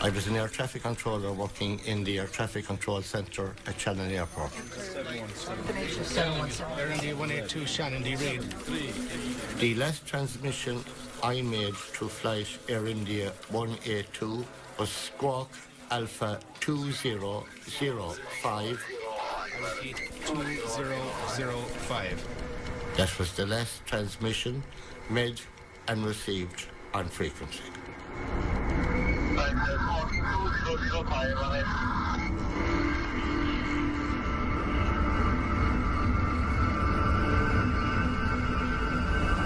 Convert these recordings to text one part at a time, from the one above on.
I was an air traffic controller working in the air traffic control centre at Shannon Airport. 182 Shannon, do you read? The last transmission I made to flight Air India 182 was Squawk Alpha 2005. I repeat, 2005. That was the last transmission made and received on frequency.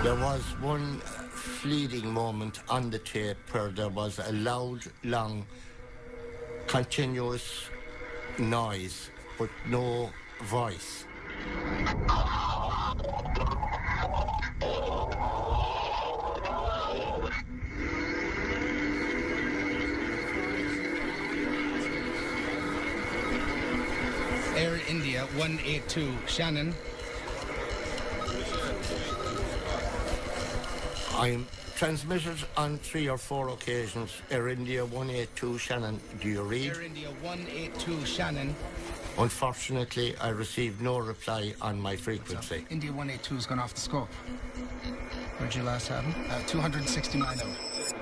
There was one fleeting moment on the tape where there was a loud, long, continuous noise, but no voice. Air India 182 Shannon. I'm transmitted on 3 or 4 occasions. Air India 182 Shannon, do you read? Air India 182 Shannon. Unfortunately, I received no reply on my frequency. So, India 182 has gone off the scope. Where'd you last have him? 269 out.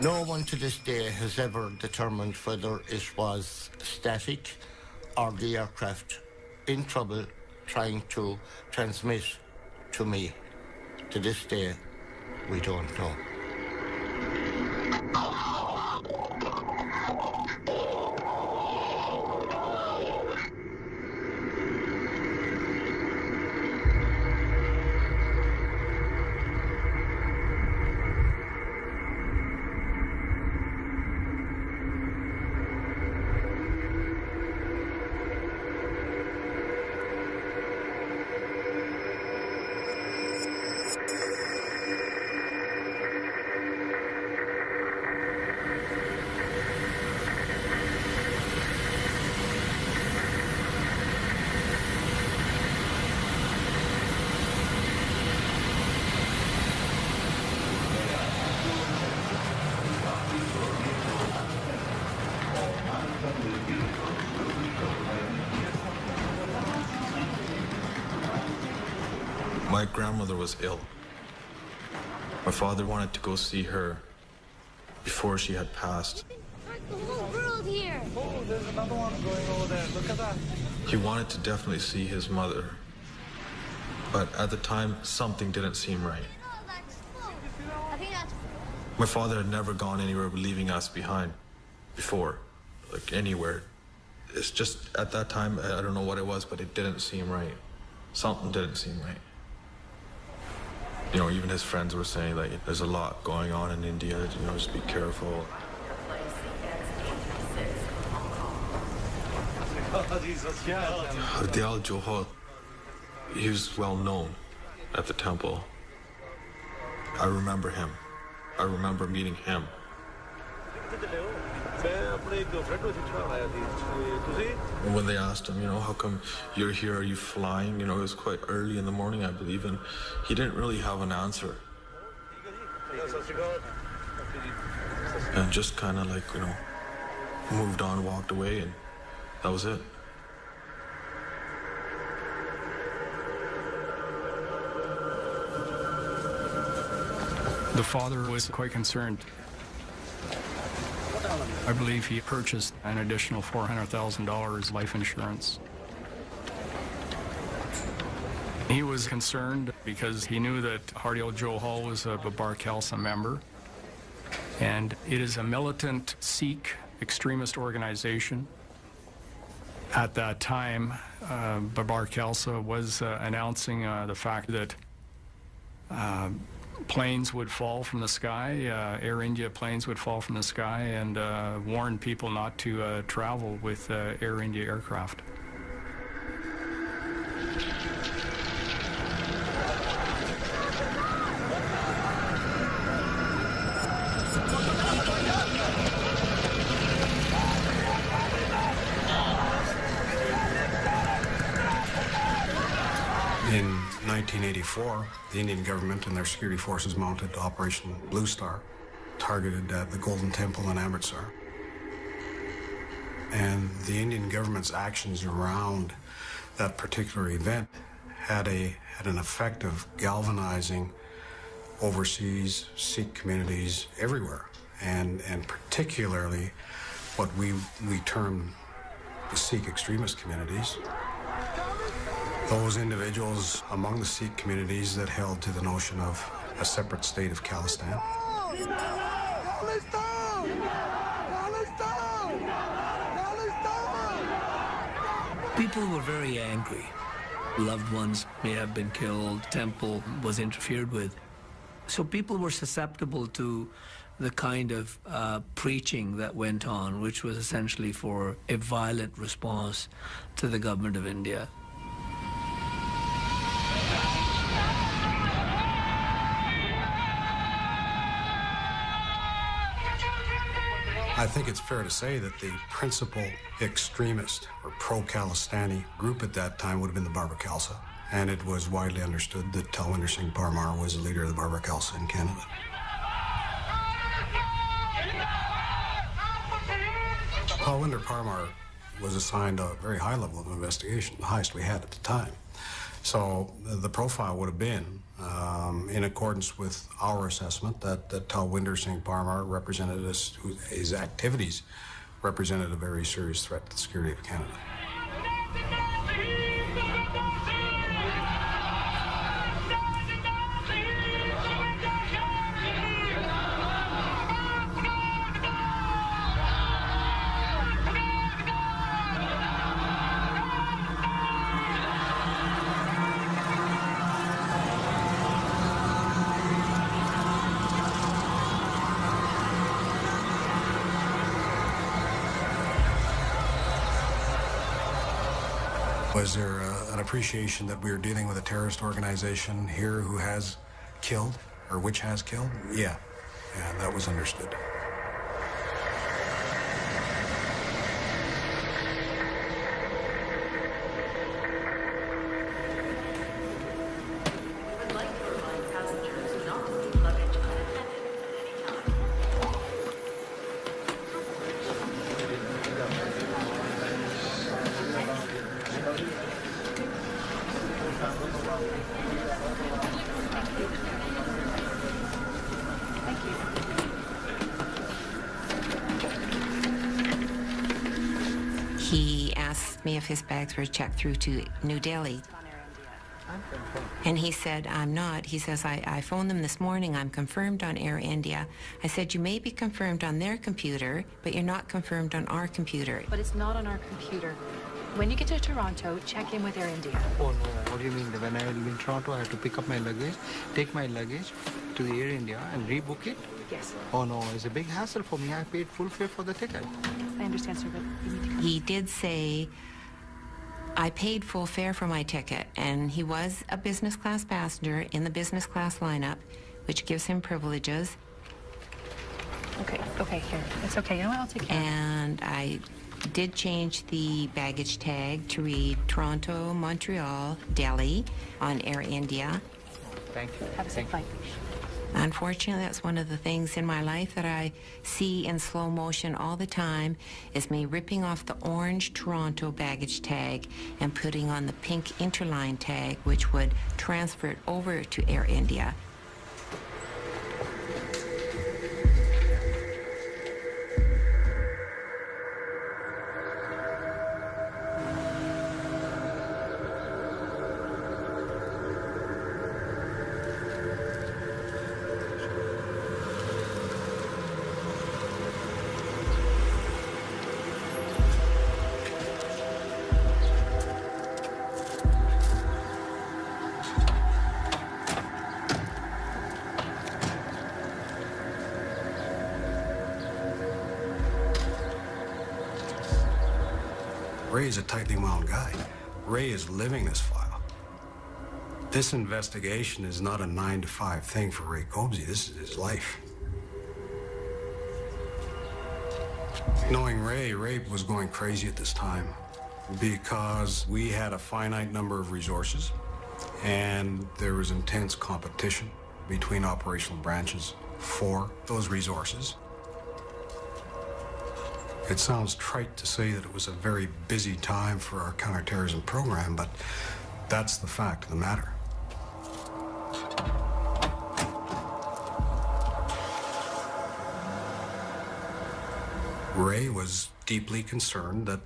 No one to this day has ever determined whether it was static or the aircraft in trouble trying to transmit to me. To this day, we don't know. My grandmother was ill. My father wanted to go see her before she had passed. The whole world here. Oh, there's another one going over there. Look at that. He wanted to definitely see his mother. But at the time, something didn't seem right. My father had never gone anywhere leaving us behind before, like anywhere. It's just at that time, I don't know what it was, but it didn't seem right. Something didn't seem right. You know, even his friends were saying, like, there's a lot going on in India, you know, just be careful. Dayal Johal, he was well known at the temple. I remember him. I remember meeting him. And when they asked him, you know, how come you're here, are you flying? You know, it was quite early in the morning, I believe, and he didn't really have an answer. And just kind of like, you know, moved on, walked away, and that was it. The father was quite concerned. I believe he purchased an additional $400,000 life insurance. He was concerned because he knew that Hardial Johal was a Babar Khalsa member, and it is a militant Sikh extremist organization. At that time, Babar Khalsa was announcing the fact that planes would fall from the sky, Air India planes would fall from the sky, and warn people not to travel with Air India aircraft. In 1984, the Indian government and their security forces mounted Operation Blue Star, targeted the Golden Temple in Amritsar. And the Indian government's actions around that particular event had an effect of galvanizing overseas Sikh communities everywhere, and particularly what we term the Sikh extremist communities. Those individuals among the Sikh communities that held to the notion of a separate state of Khalistan. People were very angry. Loved ones may have been killed, temple was interfered with. So people were susceptible to the kind of preaching that went on, which was essentially for a violent response to the government of India. I think it's fair to say that the principal extremist or pro-Khalistani group at that time would have been the Barber Khalsa. And it was widely understood that Talwinder Singh Parmar was the leader of the Barber Khalsa in Canada. Talwinder Parmar was assigned a very high level of investigation, the highest we had at the time. So the profile would have been, in accordance with our assessment, that Talwinder Singh Parmar represented his activities represented a very serious threat to the security of Canada. Was there an appreciation that we were dealing with a terrorist organization here who has killed, or which has killed? Yeah, that was understood. He asked me if his bags were checked through to New Delhi. And he said, I'm not. He says, I phoned them this morning. I'm confirmed on Air India. I said, you may be confirmed on their computer, but you're not confirmed on our computer. But it's not on our computer. When you get to Toronto, check in with Air India. Oh no, what do you mean? When I live in Toronto, I have to pick up my luggage, take my luggage to the Air India and rebook it? Yes. Oh no, it's a big hassle for me. I paid full fare for the ticket. I understand, sir, but you need to come. He did say, I paid full fare for my ticket, and he was a business class passenger in the business class lineup, which gives him privileges. Okay, here. It's okay. You know what? I'll take care of it. And I did change the baggage tag to read Toronto, Montreal, Delhi on Air India. Thank you. Have a safe flight. Unfortunately, that's one of the things in my life that I see in slow motion all the time, is me ripping off the orange Toronto baggage tag and putting on the pink interline tag, which would transfer it over to Air India. Ray is a tightly wound guy. Ray is living this file. This investigation is not a 9-to-5 thing for Ray Cobsey. This is his life. Knowing Ray was going crazy at this time because we had a finite number of resources. and there was intense competition between operational branches for those resources. It sounds trite to say that it was a very busy time for our counterterrorism program, but that's the fact of the matter. Ray was deeply concerned that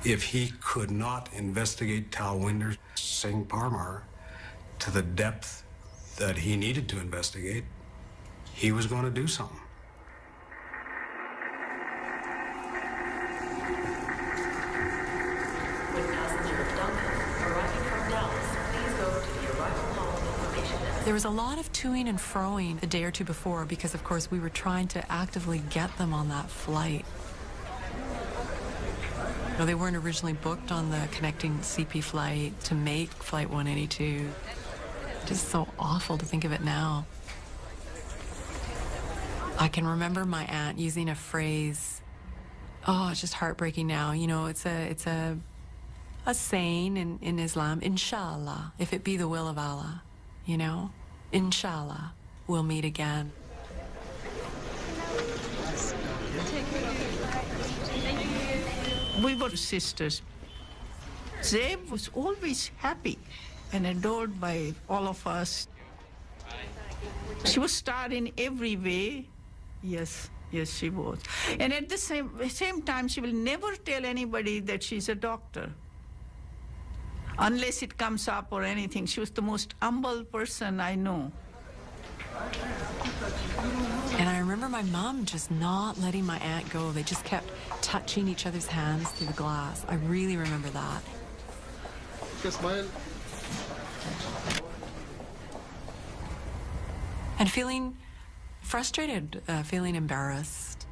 if he could not investigate Talwinder Singh Parmar to the depth that he needed to investigate, he was going to do something. There was a lot of toing and froing a day or two before because, of course, we were trying to actively get them on that flight. You know, they weren't originally booked on the connecting CP flight to make Flight 182. Just so awful to think of it now. I can remember my aunt using a phrase, oh, it's just heartbreaking now. You know, it's a saying in Islam, inshallah, if it be the will of Allah. You know, inshallah, we'll meet again. We were sisters. Zeb was always happy and adored by all of us. She was star in every way. Yes, she was. And at the same time, she will never tell anybody that she's a doctor. Unless it comes up or anything. She was the most humble person I know. And I remember my mom just not letting my aunt go. They just kept touching each other's hands through the glass. I really remember that. Smile. And feeling frustrated, feeling embarrassed,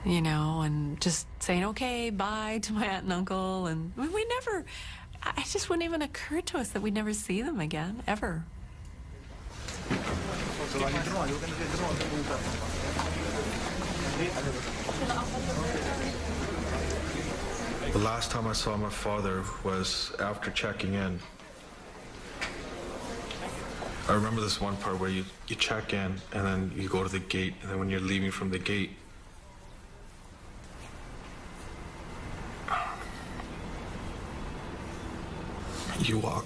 you know, and just saying, okay, bye to my aunt and uncle. And we never... It just wouldn't even occur to us that we'd never see them again, ever. The last time I saw my father was after checking in. I remember this one part where you check in and then you go to the gate, and then when you're leaving from the gate, you walk.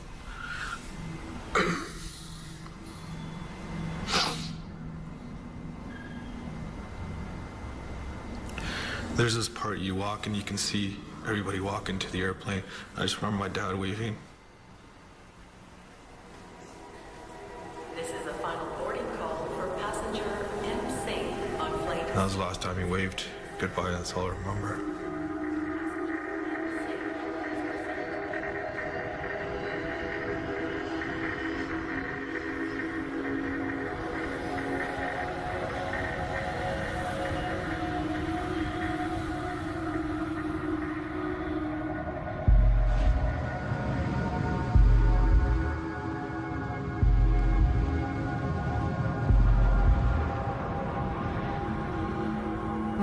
There's this part you walk and you can see everybody walk into the airplane. I just remember my dad waving. This is a final boarding call for passenger MC on flight. That was the last time he waved goodbye. That's all I remember.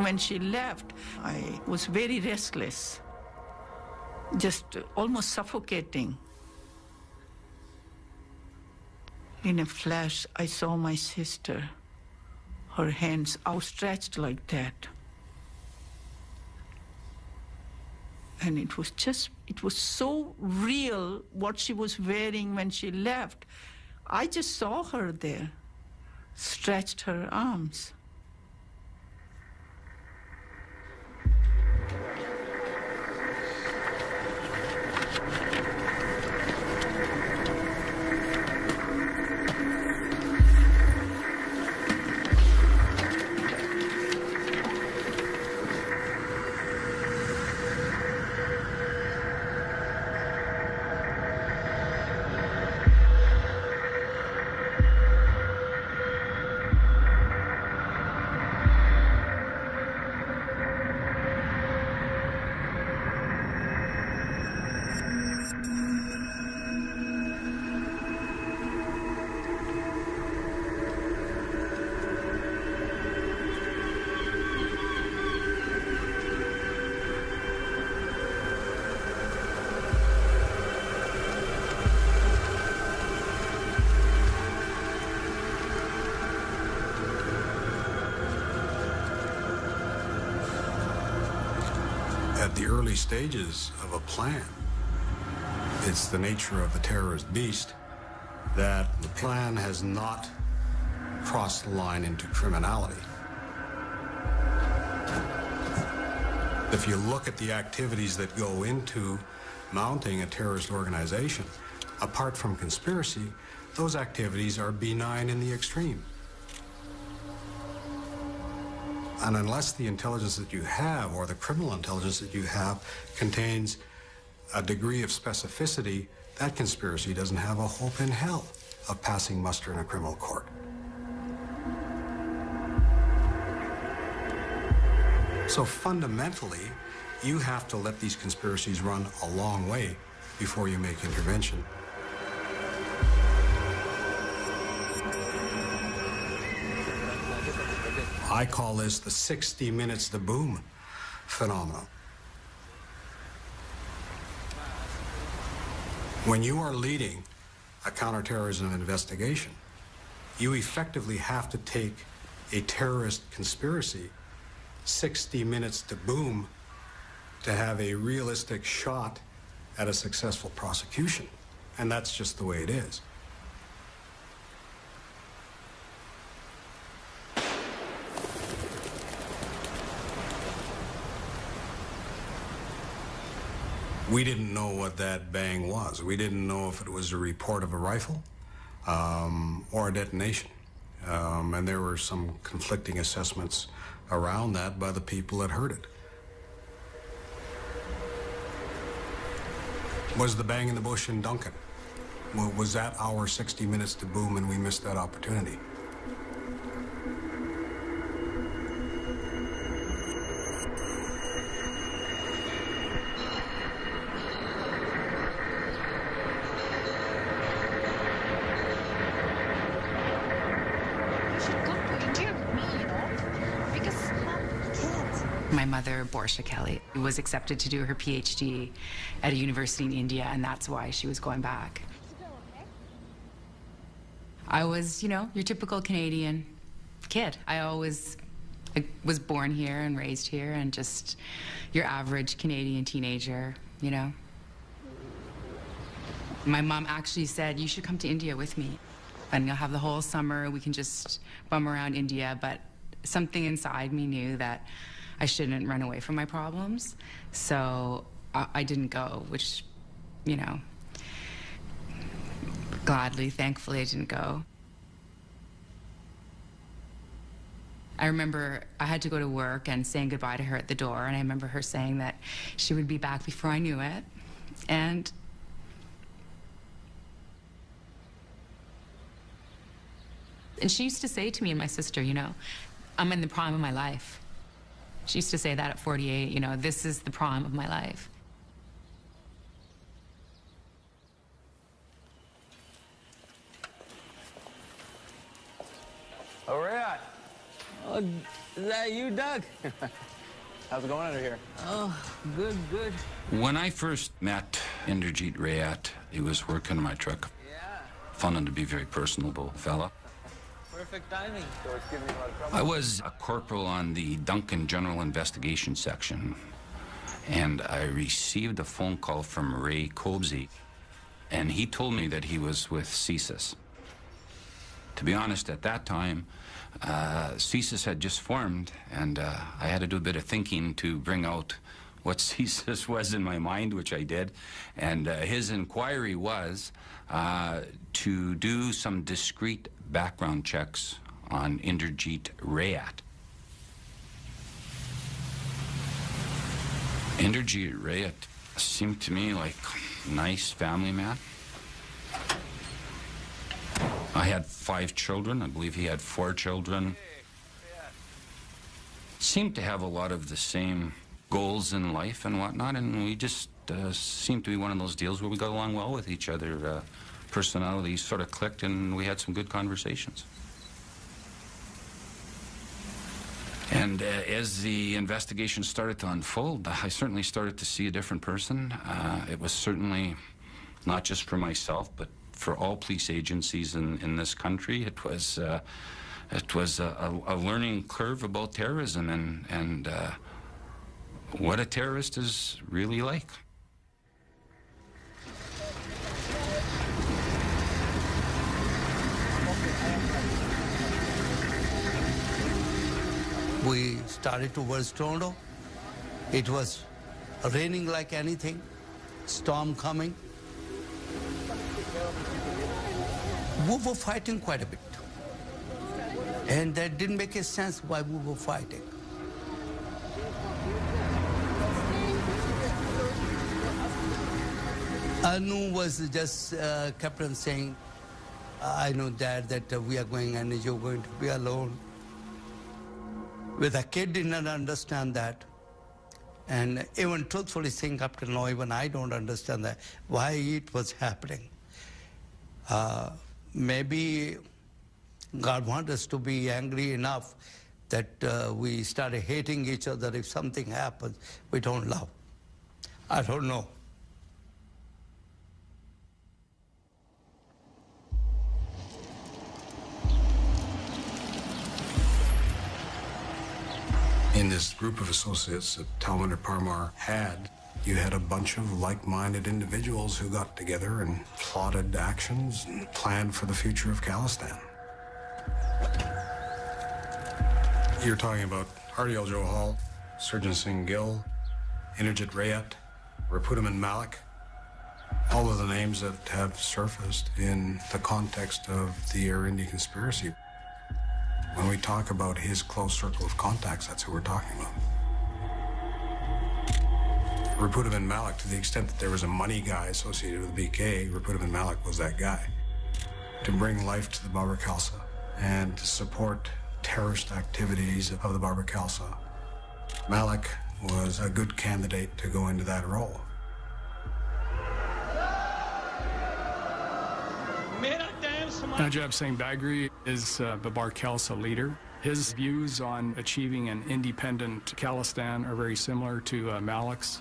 When she left, I was very restless, just almost suffocating. In a flash, I saw my sister, her hands outstretched like that. And it was so real what she was wearing when she left. I just saw her there, stretched her arms. early stages of a plan. It's the nature of the terrorist beast that the plan has not crossed the line into criminality. If you look at the activities that go into mounting a terrorist organization, apart from conspiracy, those activities are benign in the extreme. And unless the intelligence that you have, or the criminal intelligence that you have, contains a degree of specificity, that conspiracy doesn't have a hope in hell of passing muster in a criminal court. So fundamentally, you have to let these conspiracies run a long way before you make intervention. I call this the 60 minutes to boom phenomenon. When you are leading a counterterrorism investigation, you effectively have to take a terrorist conspiracy 60 minutes to boom to have a realistic shot at a successful prosecution. And that's just the way it is. We didn't know what that bang was. We didn't know if it was a report of a rifle or a detonation. And there were some conflicting assessments around that by the people that heard it. Was the bang in the bush in Duncan? Was that our 60 minutes to boom and we missed that opportunity? My mother, Borsha Kelly, was accepted to do her PhD at a university in India, and that's why she was going back. I was, your typical Canadian kid. I was born here and raised here, and just your average Canadian teenager, My mom actually said, you should come to India with me, and you'll have the whole summer. We can just bum around India, but something inside me knew that I shouldn't run away from my problems, so I didn't go, which, gladly, thankfully, I didn't go. I remember I had to go to work and saying goodbye to her at the door, and I remember her saying that she would be back before I knew it, and she used to say to me and my sister, I'm in the prime of my life. She used to say that at 48, this is the prime of my life. All right. Oh, is that you, Doug? How's it going under here? Oh, good, good. When I first met Inderjeet Rayat, he was working in my truck. Yeah. Found him to be a very personable fella. Perfect timing. So it's giving you a lot of trouble. I was a corporal on the Duncan General Investigation Section, and I received a phone call from Ray Cobsey, and he told me that he was with CSIS. To be honest, at that time, CSIS had just formed, and I had to do a bit of thinking to bring out what CSIS was in my mind, which I did. And his inquiry was to do some discrete background checks on Inderjeet Rayat. Inderjeet Rayat seemed to me like a nice family man. I had 5 children. I believe he had 4 children. Seemed to have a lot of the same goals in life and whatnot, and we just seemed to be one of those deals where we got along well with each other. Personalities sort of clicked, and we had some good conversations. And as the investigation started to unfold, I certainly started to see a different person. It was certainly not just for myself, but for all police agencies in this country. It was a learning curve about terrorism, and what a terrorist is really like. We started towards Toronto. It was raining like anything, storm coming. We were fighting quite a bit. And that didn't make a sense why we were fighting. Anu was just kept on saying, I know, Dad, that we are going and you're going to be alone. With a kid did not understand that. And even truthfully saying up till now, even I don't understand that, why it was happening. Maybe God wants us to be angry enough that we started hating each other. If something happens, we don't love. I don't know. In this group of associates that Talmander Parmar had, you had a bunch of like-minded individuals who got together and plotted actions and planned for the future of Khalistan. You're talking about Hardial Johal, Surjan Singh Gill, Inderjit Rayat, Rapudaman Malik, all of the names that have surfaced in the context of the Air India conspiracy. When we talk about his close circle of contacts, that's who we're talking about. Rapudaman Malik, to the extent that there was a money guy associated with BK, Rapudaman Malik was that guy. To bring life to the Babur Khalsa and to support terrorist activities of the Babur Khalsa, Malik was a good candidate to go into that role. Najib Singh Bagri is Babar Khalsa leader. His views on achieving an independent Khalistan are very similar to Malik's.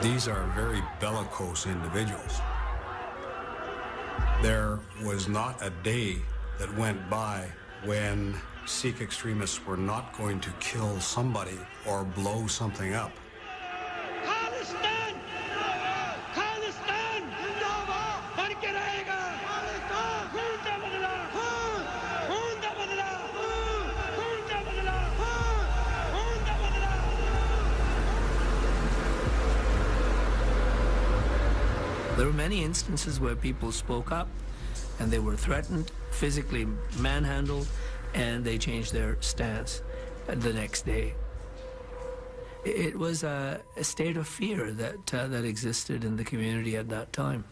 These are very bellicose individuals. There was not a day that went by when Sikh extremists were not going to kill somebody or blow something up. There were many instances where people spoke up and they were threatened, physically manhandled, and they changed their stance the next day. It was a state of fear that existed in the community at that time.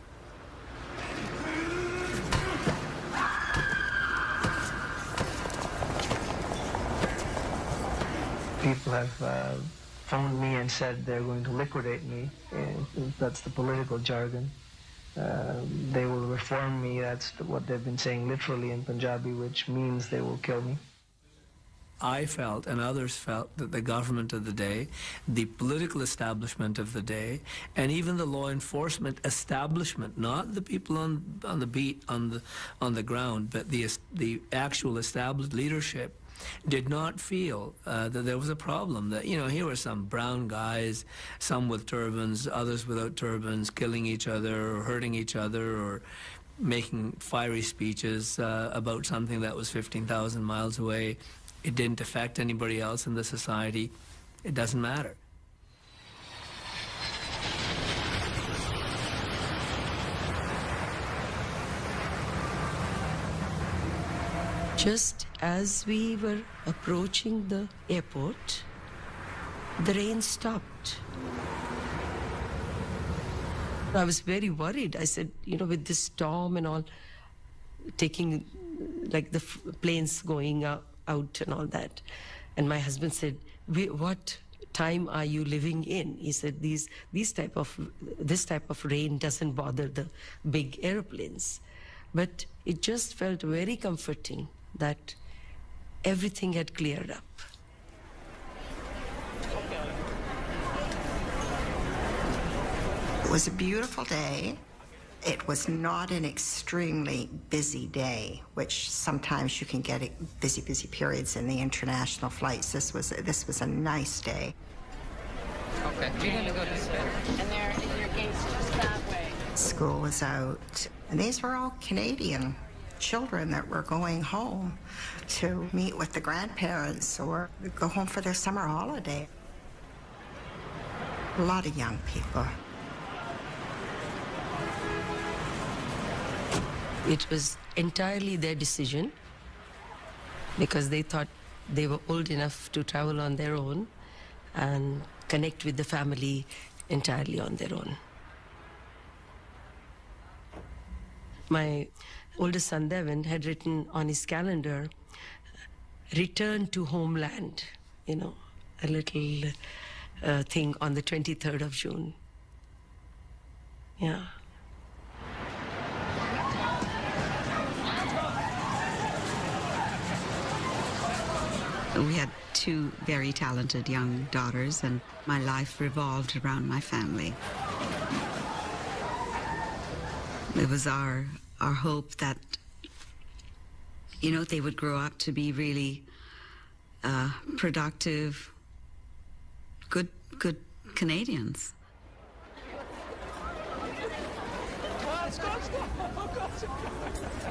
People have phoned me and said they're going to liquidate me. That's the political jargon. They will reform me. That's what they've been saying literally in Punjabi, which means they will kill me. I felt, and others felt, that the government of the day, the political establishment of the day, and even the law enforcement establishment, not the people on the beat, on the ground, but the actual established leadership, did not feel that there was a problem. That, you know, here were some brown guys, some with turbans, others without turbans, killing each other or hurting each other or making fiery speeches about something that was 15,000 miles away. It didn't affect anybody else in the society. It doesn't matter. Just as we were approaching the airport, the rain stopped. I was very worried. I said, you know, with this storm and all, taking like the planes going out and all that. And my husband said, what time are you living in? He said, this type of rain doesn't bother the big airplanes. But it just felt very comforting that everything had cleared up. It was a beautiful day. It was not an extremely busy day, which sometimes you can get busy periods in the international flights. This was a nice day. Okay, you're going to go this way. And your gate's just that way. School was out, and these were all Canadian children that were going home to meet with the grandparents or go home for their summer holiday. A lot of young people. It was entirely their decision because they thought they were old enough to travel on their own and connect with the family entirely on their own. My oldest son, Devin, had written on his calendar, return to homeland, you know, a little thing on the 23rd of June. Yeah. We had two very talented young daughters, and my life revolved around my family. It was our hope that, you know, they would grow up to be really productive, good Canadians.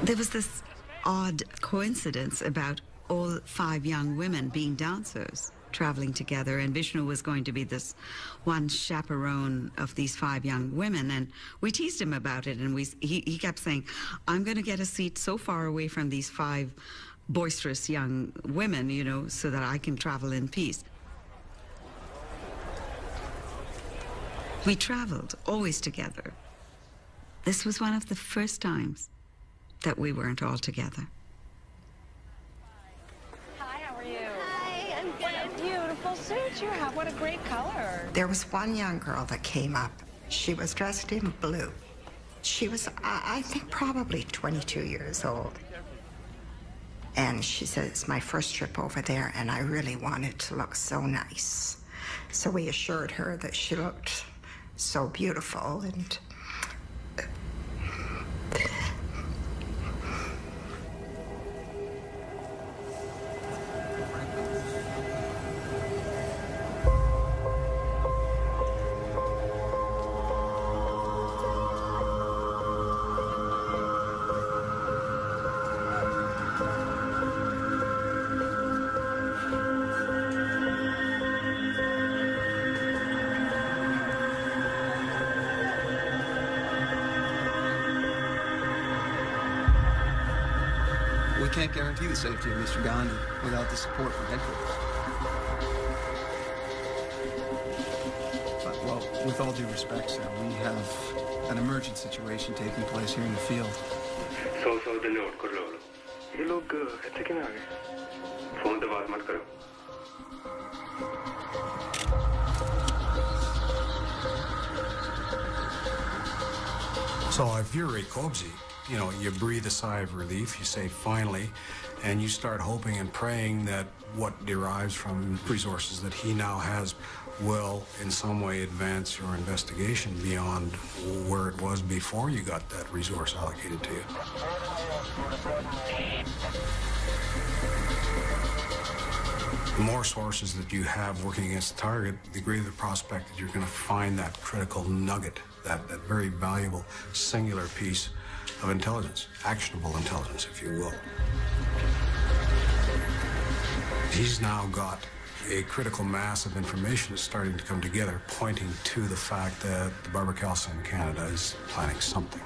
There was this odd coincidence about all 5 young women being dancers traveling together, and Vishnu was going to be this one chaperone of these 5 young women, and we teased him about it, and he kept saying, I'm going to get a seat so far away from these 5 boisterous young women, you know, so that I can travel in peace. We traveled always together. This was one of the first times that we weren't all together. Suit you have. What a great color. There was one young girl that came up. She was dressed in blue. She was, I think, probably 22 years old. And she said, it's my first trip over there, and I really wanted to look so nice. So we assured her that she looked so beautiful, and We can't guarantee the safety of Mr. Gandhi without the support from headquarters. Well, with all due respect, sir, we have an emergent situation taking place here in the field. So the note कर लो ये लोग ऐसे क्यों आ गए phone पे बात मत करो So if you're Ray Cobsey, you know, you breathe a sigh of relief, you say finally, and you start hoping and praying that what derives from resources that he now has will in some way advance your investigation beyond where it was before you got that resource allocated to you. The more sources that you have working against the target, the greater the prospect that you're going to find that critical nugget, that very valuable singular piece of intelligence, actionable intelligence, if you will. He's now got a critical mass of information that's starting to come together, pointing to the fact that the Barber-Kelso in Canada is planning something.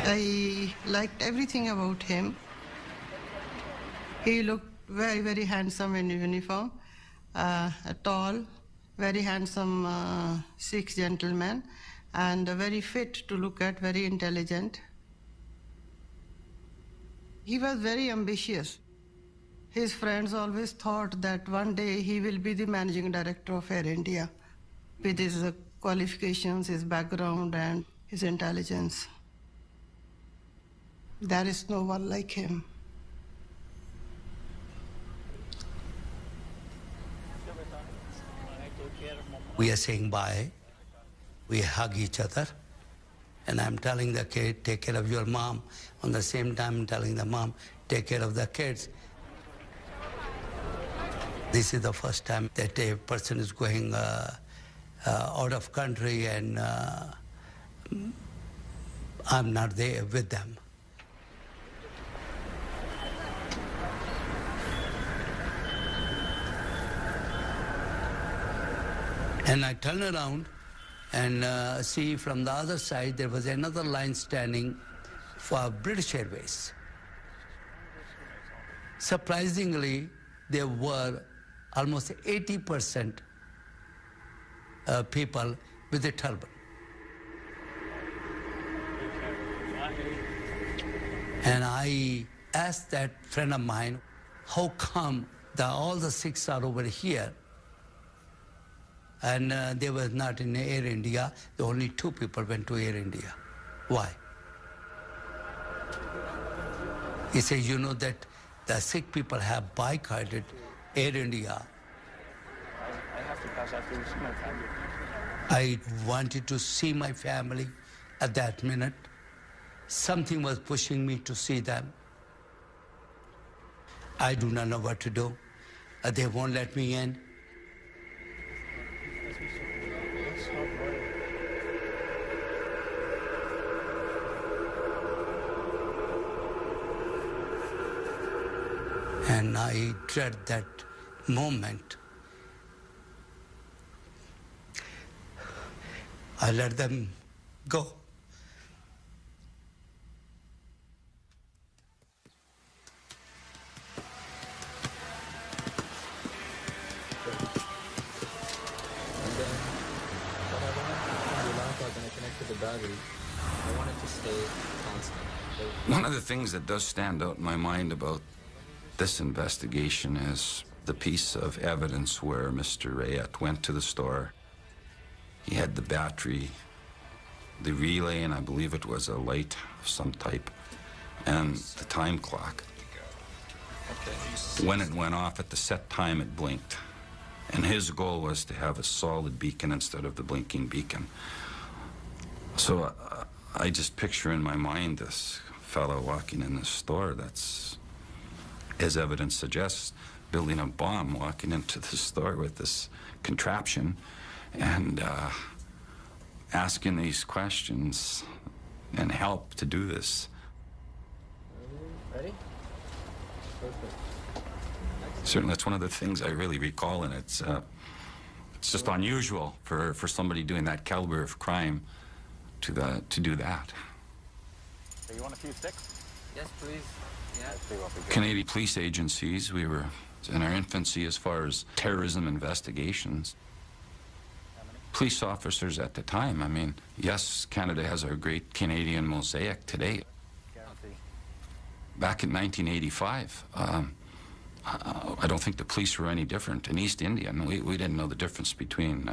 I Liked everything about him. He looked very, very handsome in uniform, tall, very handsome Sikh gentleman, and very fit to look at, very intelligent. He was very ambitious. His friends always thought that one day he will be the managing director of Air India with his qualifications, his background, and his intelligence. There is no one like him. We are saying bye. We hug each other. And I'm telling the kid, take care of your mom. On the same time, I'm telling the mom, take care of the kids. This is the first time that a person is going out of country and I'm not there with them. And I turn around and see from the other side there was another line standing for British Airways. Surprisingly, there were almost 80% people with a turban. And I asked that friend of mine, how come all the Sikhs are over here? And they were not in Air India. Only 2 people went to Air India. Why? He said, you know that the Sikh people have boycotted Air India. I have to pass out to my family. I wanted to see my family at that minute. Something was pushing me to see them. I do not know what to do. They won't let me in. And I dread that moment. I let them go. One of the things that does stand out in my mind about this investigation is the piece of evidence where Mr. Rayat went to the store. He had the battery, the relay, and I believe it was a light of some type, and the time clock. When it went off at the set time, it blinked. And his goal was to have a solid beacon instead of the blinking beacon. So I just picture in my mind this fellow walking in the store that's, as evidence suggests, building a bomb, walking into the store with this contraption and asking these questions and help to do this. Ready? Perfect. Certainly, that's one of the things I really recall, and it's just unusual for somebody doing that caliber of crime to do that. So you want a few sticks? Yes, please. Yeah. Canadian police agencies, we were in our infancy as far as terrorism investigations. Police officers at the time, I mean, yes, Canada has our great Canadian mosaic today. Back in 1985, I don't think the police were any different in East India. And we didn't know the difference between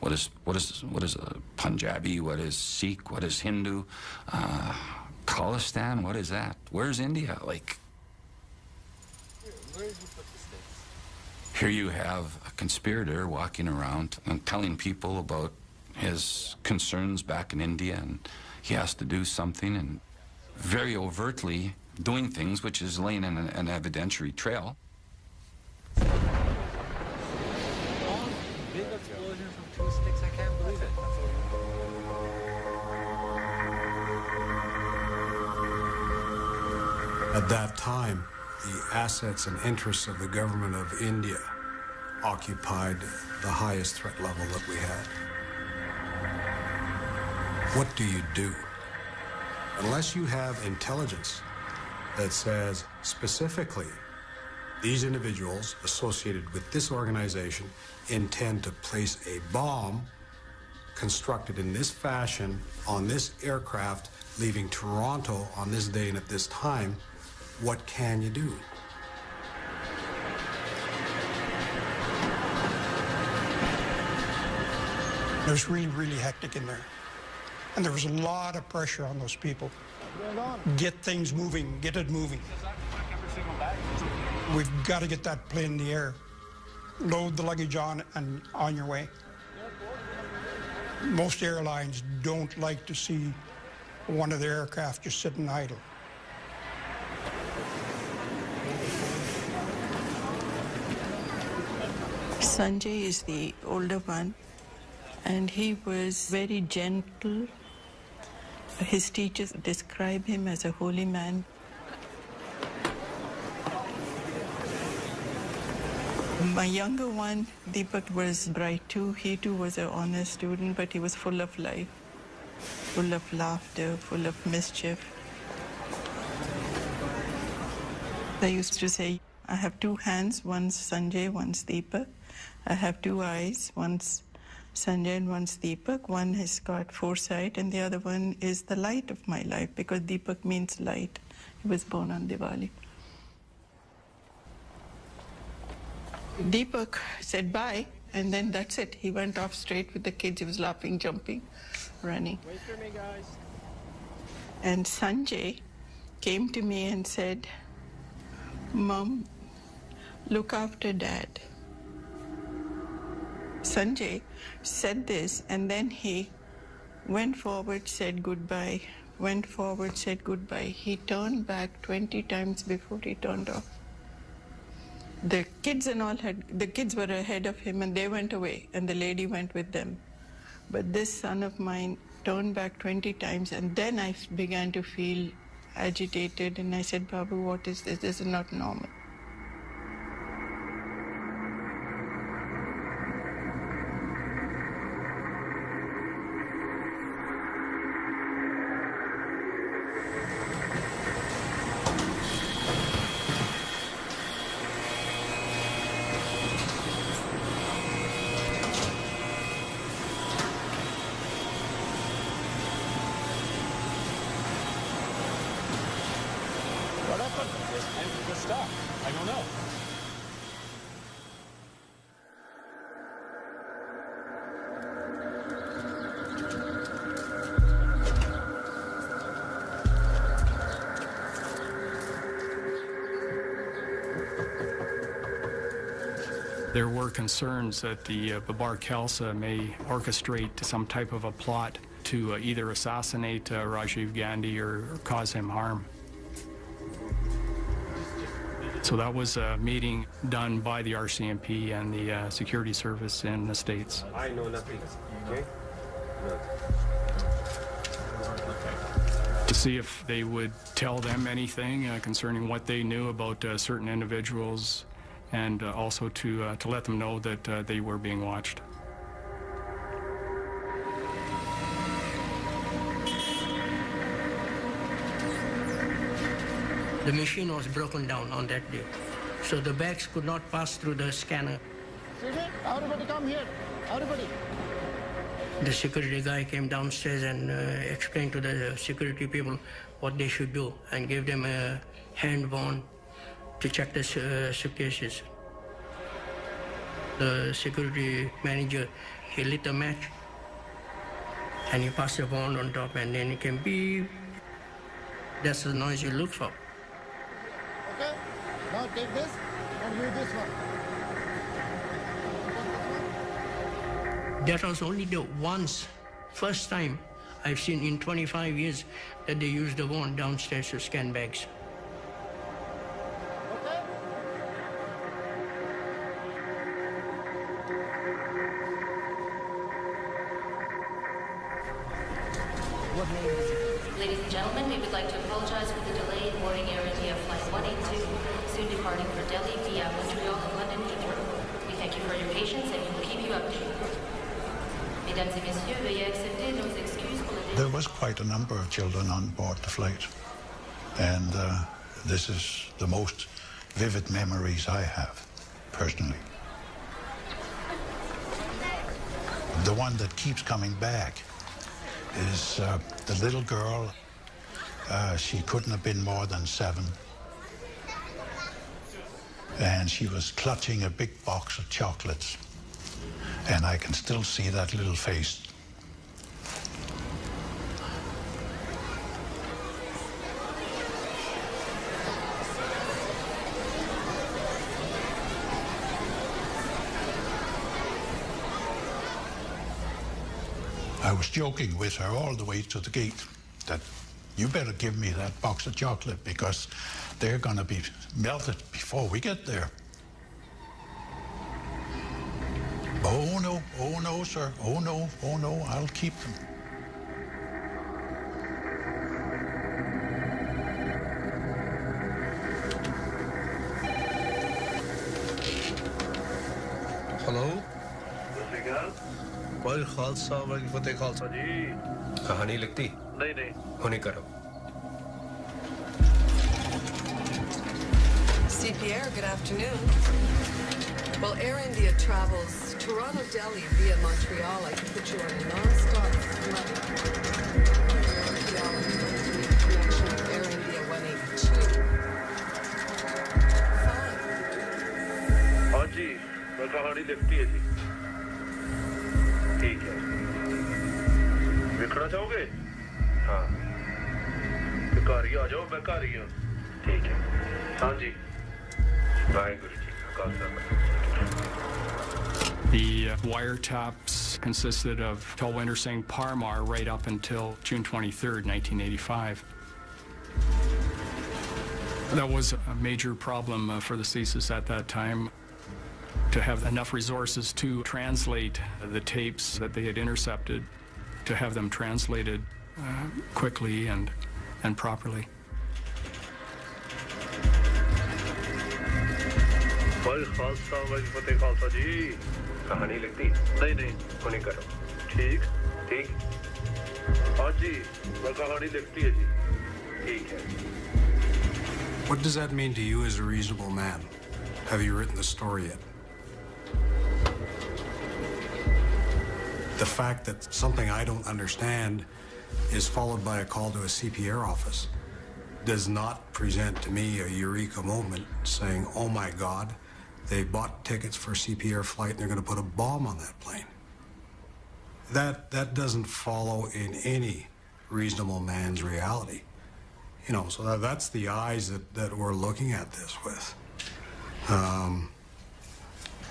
what is a Punjabi, what is Sikh, what is Hindu, Khalistan, what is that? Where's India? Like, Where did you put the sticks? here you have a conspirator walking around and telling people about his concerns back in India, and he has to do something, and very overtly doing things, which is laying in an evidentiary trail. Big explosion from 2 sticks, I can't believe it. At that time, the assets and interests of the government of India occupied the highest threat level that we had. What do you do Unless you have intelligence that says specifically these individuals associated with this organization intend to place a bomb constructed in this fashion on this aircraft leaving Toronto on this day and at this time, what can you do? It was really, really hectic in there. And there was a lot of pressure on those people. Get things moving, get it moving. We've got to get that plane in the air. Load the luggage on and on your way. Most airlines don't like to see one of their aircraft just sitting idle. Sanjay is the older one, and he was very gentle. His teachers describe him as a holy man. My younger one, Deepak, was bright too. He too was an honest student, but he was full of life, full of laughter, full of mischief. I used to say, I have two hands, one's Sanjay, one's Deepak. I have two eyes, one's Sanjay and one's Deepak. One has got foresight and the other one is the light of my life, because Deepak means light. He was born on Diwali. Deepak said bye, and then that's it. He went off straight with the kids. He was laughing, jumping, running. Wait for me, guys. And Sanjay came to me and said, Mom, look after Dad. Sanjay said this, and then he went forward, said goodbye, went forward, said goodbye. He turned back 20 times before he turned off. The kids were ahead of him, and they went away, and the lady went with them. But this son of mine turned back 20 times, and then I began to feel agitated, and I said, Babu, what is this? This is not normal. What happened? I just stopped. I don't know. There were concerns that the Babar Khalsa may orchestrate some type of a plot to either assassinate Rajiv Gandhi or cause him harm. So that was a meeting done by the RCMP and the security service in the States. I know nothing. Okay? To see if they would tell them anything concerning what they knew about certain individuals, and also to let them know that they were being watched. The machine was broken down on that day, so the bags could not pass through the scanner. Everybody come here. Everybody. The security guy came downstairs and explained to the security people what they should do, and gave them a hand wand to check the suitcases. The security manager, he lit a match, and he passed the wand on top, and then it came beep. That's the noise you look for. Okay? Now take this and use this one. That was only the first time I've seen in 25 years that they used the wand downstairs to scan bags. Ladies and gentlemen, we would like to apologize for the delay in boarding Air India Flight 182, soon departing for Delhi via Montreal and London Heathrow. We thank you for your patience and we will keep you updated. Mesdames et messieurs, veuillez accepter nos excuses pour le délai. There was quite a number of children on board the flight, and this is the most vivid memories I have, personally. The one that keeps coming back is the little girl. She couldn't have been more than 7. And she was clutching a big box of chocolates. And I can still see that little face. I was joking with her all the way to the gate that you better give me that box of chocolate because they're going to be melted before we get there. Oh no, sir. Oh no, I'll keep them. Hello कोई खालसा वाली फतेह खालसा जी कहानी लिखती नहीं होने करो CPR, good afternoon. Well, Air India travels Toronto, Delhi via Montreal. I can put you on a non-stop flight. Montreal connection with Air India 182. हाँ जी मैं कहानी लिखती है जी ठीक है लिखना चाहोगे हाँ घर ही आ जाओ मैं घर ही हूँ ठीक है हाँ जी वाहिगुरु जी का The wiretaps consisted of Talwinder Singh Parmar right up until June 23rd, 1985. That was a major problem for the CSIS at that time, to have enough resources to translate the tapes that they had intercepted, to have them translated quickly and properly. कोई खालसा वाली फतेह खालसा जी कहानी लिखती नहीं होने करो ठीक हाँ जी मैं कहानी लिखती है जी ठीक है What does that mean to you as a reasonable man? Have you written the story yet? The fact that something I don't understand is followed by a call to a CPR office does not present to me a eureka moment saying, oh my God, they bought tickets for a CPR flight and they're going to put a bomb on that plane. That doesn't follow in any reasonable man's reality. You know, so that's the eyes that we're looking at this with.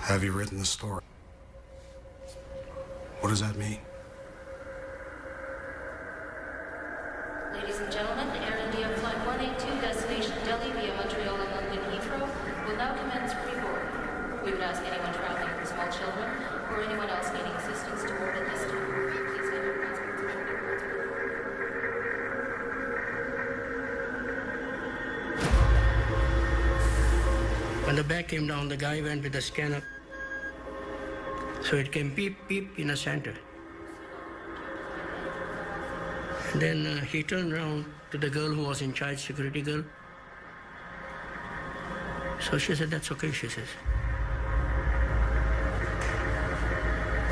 Have you written the story? What does that mean? Ladies and gentlemen, Air India Flight 182, destination Delhi via Montreal and London Heathrow, will now commence pre-board. We would ask anyone traveling with small children or anyone else needing assistance to board at this time. Please have your passports and documents. When the bag came down, the guy went with the scanner. So it came beep, beep in the center. And then he turned around to the girl who was in charge, security girl. So she said, that's okay, she says.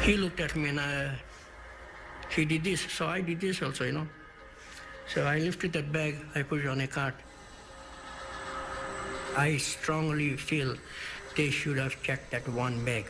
He looked at me and he did this, so I did this also, you know. So I lifted that bag, I put it on a cart. I strongly feel they should have checked that one bag.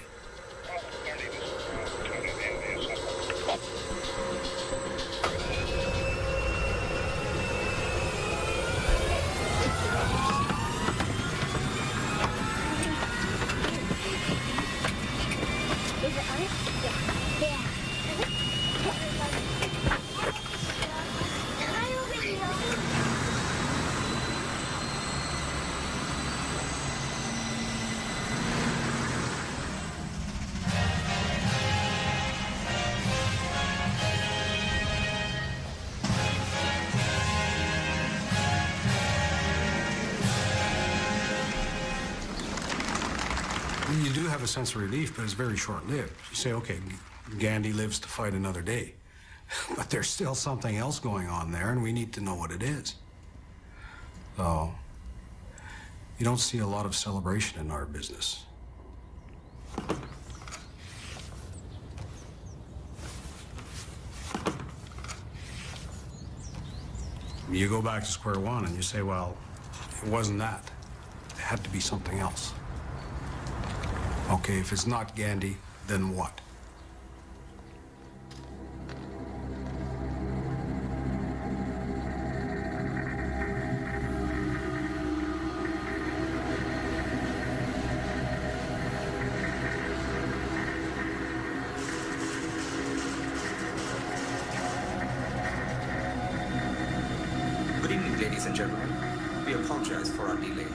You do have a sense of relief, but it's very short-lived. You say, okay, Gandhi lives to fight another day. But there's still something else going on there, and we need to know what it is. So, you don't see a lot of celebration in our business. You go back to square one and you say, well, it wasn't that. It had to be something else. Okay, if it's not Gandhi, then what? Good evening, ladies and gentlemen. We apologize for our delay.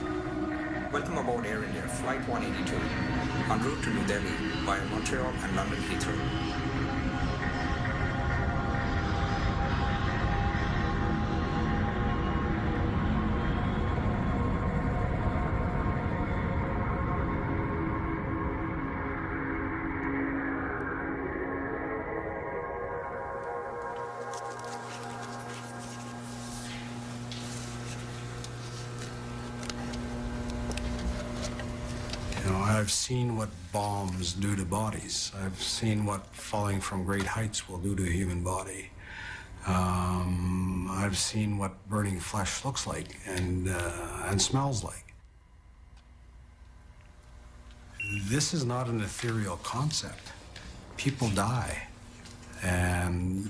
Welcome aboard Air India Flight 182, en route to New Delhi via Montreal and London Heathrow. I've seen what bombs do to bodies. I've seen what falling from great heights will do to a human body. I've seen what burning flesh looks like and smells like. This is not an ethereal concept. People die, and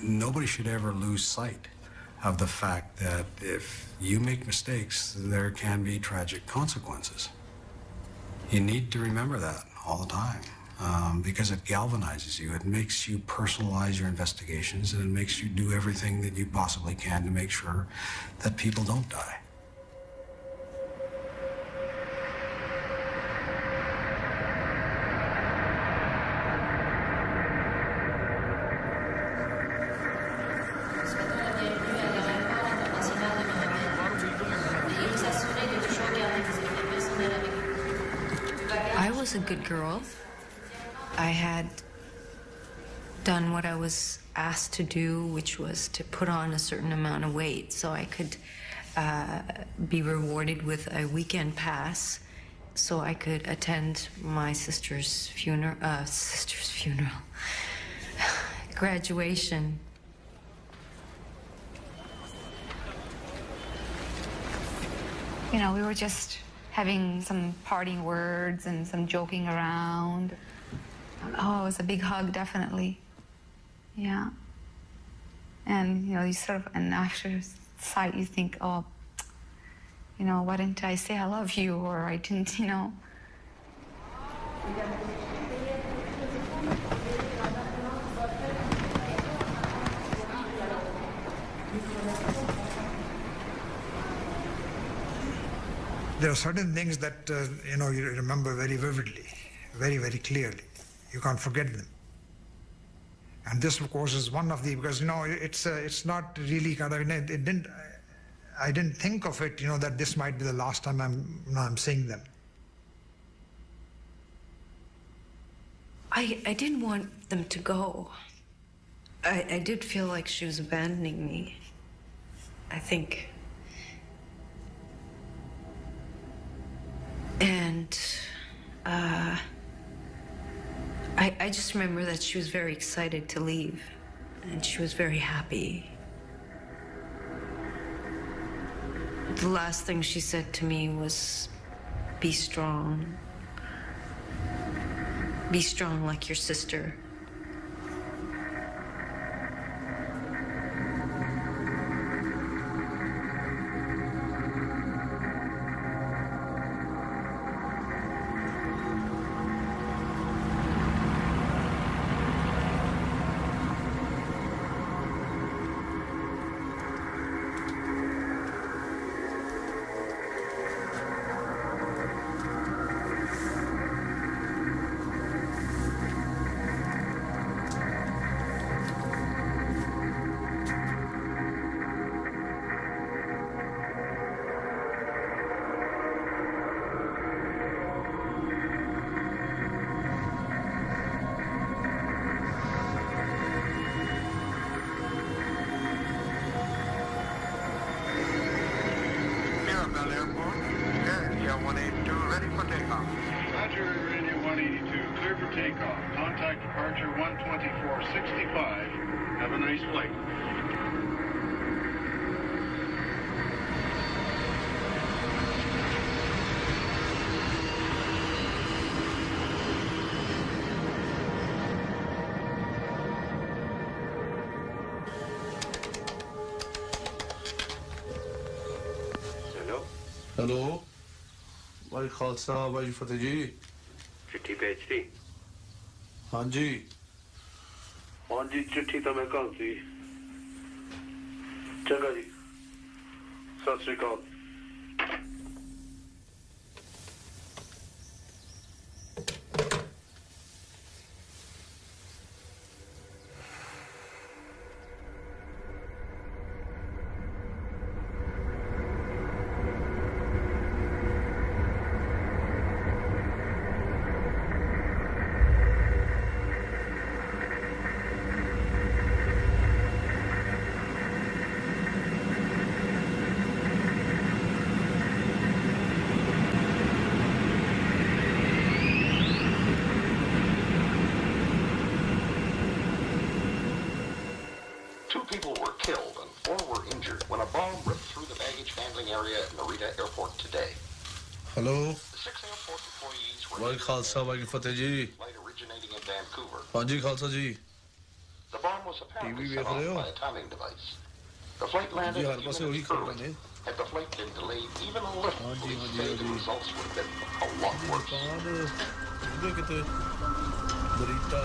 nobody should ever lose sight of the fact that if you make mistakes, there can be tragic consequences. You need to remember that all the time because it galvanizes you. It makes you personalize your investigations, and it makes you do everything that you possibly can to make sure that people don't die. I was a good girl. I had done what I was asked to do, which was to put on a certain amount of weight so I could be rewarded with a weekend pass so I could attend my sister's funeral, graduation. You know, we were just having some parting words and some joking around. Oh, it was a big hug, definitely. Yeah. And, you know, you sort of, and after sight, you think, oh, you know, why didn't I say I love you? Or I didn't, you know. There are certain things that, you know, you remember very vividly, very, very clearly. You can't forget them. And this, of course, is one of the, because, you know, it's not really kind of, I didn't think of it, you know, that this might be the last time I'm seeing them. I didn't want them to go. I did feel like she was abandoning me. I think. And I just remember that she was very excited to leave, and she was very happy. The last thing she said to me was, "Be strong. Be strong like your sister." takeoff. Contact departure 12465. Have a nice flight. Hello? Hello भाई खालसा भाई फतेह जी चिट्ठी भेज दी हाँ जी हाँ जी चिट्ठी तो मैं कल दी चंगा जी सत श्री अकाल Two people were killed and 4 were injured when a bomb ripped through the baggage handling area at Narita Airport today. Hello The 6 airport employees were भाई खालसा भाई फतेह जी flight originating in Vancouver. हाँ जी खालसा जी The bomb was apparently TV set देख off रहे हो by a timing device. The flight landed ji a her few पासे वही minutes खबर early. है Had the flight been delayed even a little, हाँ जी हाँ police जी say हाँ the ji results would have been a lot worse. इधर कितने बरीटा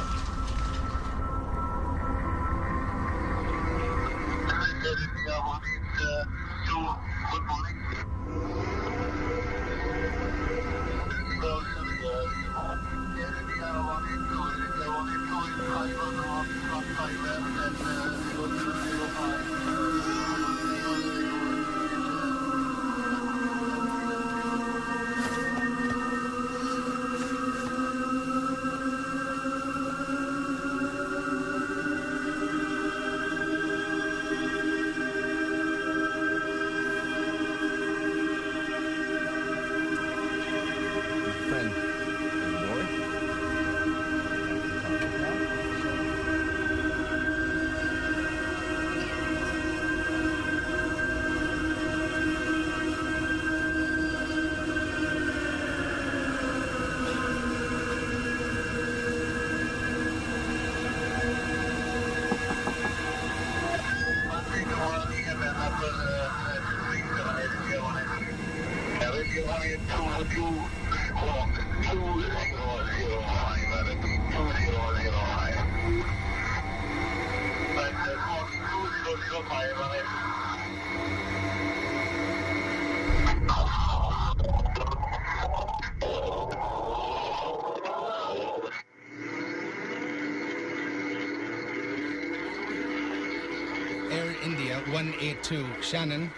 Air India 182 Shannon.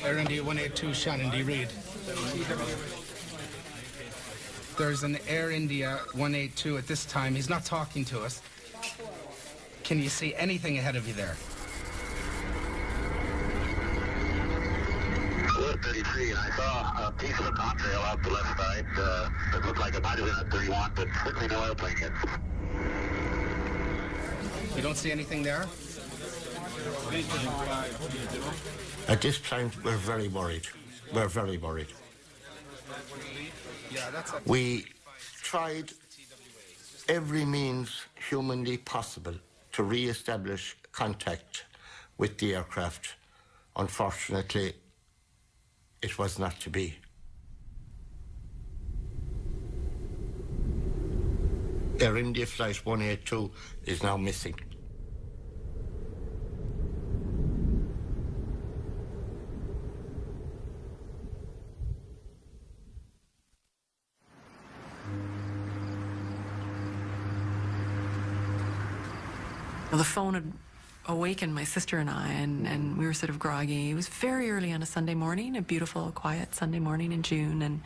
Air India 182 Shannon, do you read? There's an Air India 182 at this time. He's not talking to us. Can you see anything ahead of you there? 33, and I saw a piece of a contrail out the left side that looked like it might have been at 31, but certainly no airplane yet. You don't see anything there? At this time, we're very worried. We're very worried. Yeah, that's it. We tried every means humanly possible to re-establish contact with the aircraft. Unfortunately, it was not to be. Air India Flight 182 is now missing. Well, the phone had awakened my sister and I, and we were sort of groggy. It was very early on a Sunday morning, a beautiful, quiet Sunday morning in June, and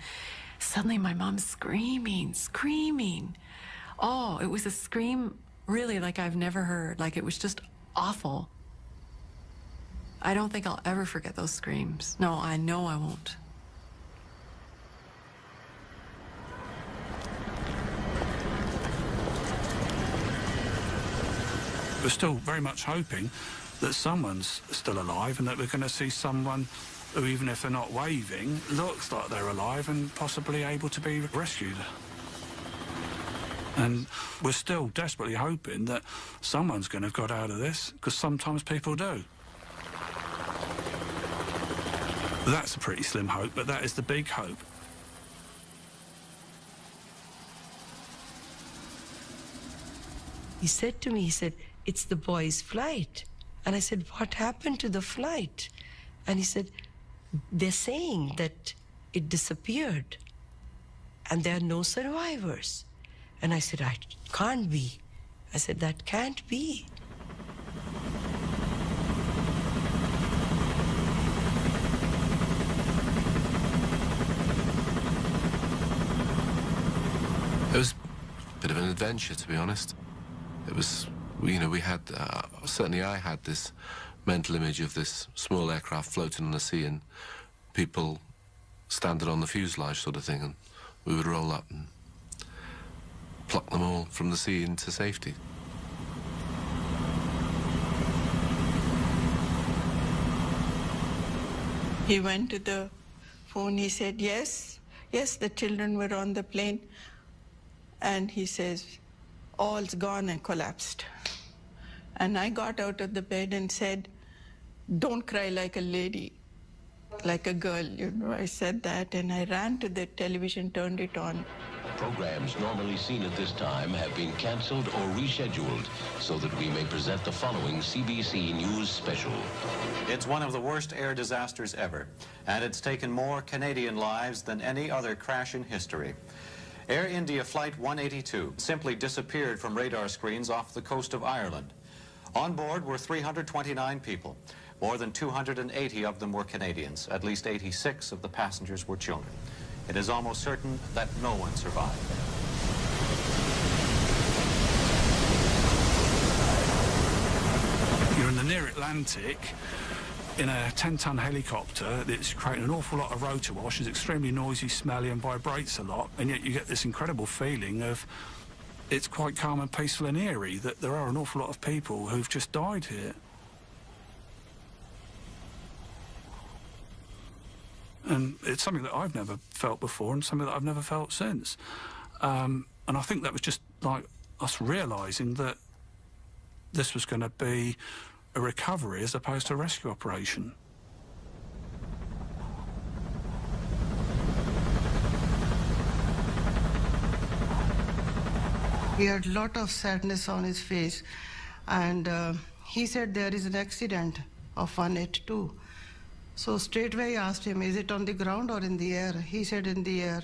suddenly my mom's screaming. Oh, it was a scream really like I've never heard. Like, it was just awful. I don't think I'll ever forget those screams. No, I know I won't. We're still very much hoping that someone's still alive and that we're going to see someone who, even if they're not waving, looks like they're alive and possibly able to be rescued. And we're still desperately hoping that someone's going to have got out of this, because sometimes people do. That's a pretty slim hope, but that is the big hope. He said to me, he said, "It's the boys' flight." And I said, "What happened to the flight?" And he said, "They're saying that it disappeared and there are no survivors." And I said, "I can't be." I said, "That can't be." It was a bit of an adventure, to be honest. It was, you know, we had, certainly I had this mental image of this small aircraft floating on the sea and people standing on the fuselage sort of thing, and we would roll up and pluck them all from the sea into safety. He went to the phone, he said, yes, the children were on the plane. And he says, all's gone, and collapsed. And I got out of the bed and said, "Don't cry like a lady, like a girl," you know. I said that, and I ran to the television, turned it on. Programs normally seen at this time have been canceled or rescheduled so that we may present the following CBC News special. It's one of the worst air disasters ever, and it's taken more Canadian lives than any other crash in history. Air India Flight 182 simply disappeared from radar screens off the coast of Ireland. On board were 329 people. More than 280 of them were Canadians. At least 86 of the passengers were children. It is almost certain that no one survived. You're in the near Atlantic in a 10-ton helicopter that's creating an awful lot of rotor wash, is extremely noisy, smelly, and vibrates a lot, and yet you get this incredible feeling of it's quite calm and peaceful and eerie, that there are an awful lot of people who've just died here. And it's something that I've never felt before and something that I've never felt since. And I think that was just like us realising that this was going to be a recovery as opposed to a rescue operation. He had a lot of sadness on his face, and he said there is an accident of 182. So straightway I asked him, is it on the ground or in the air? He said in the air.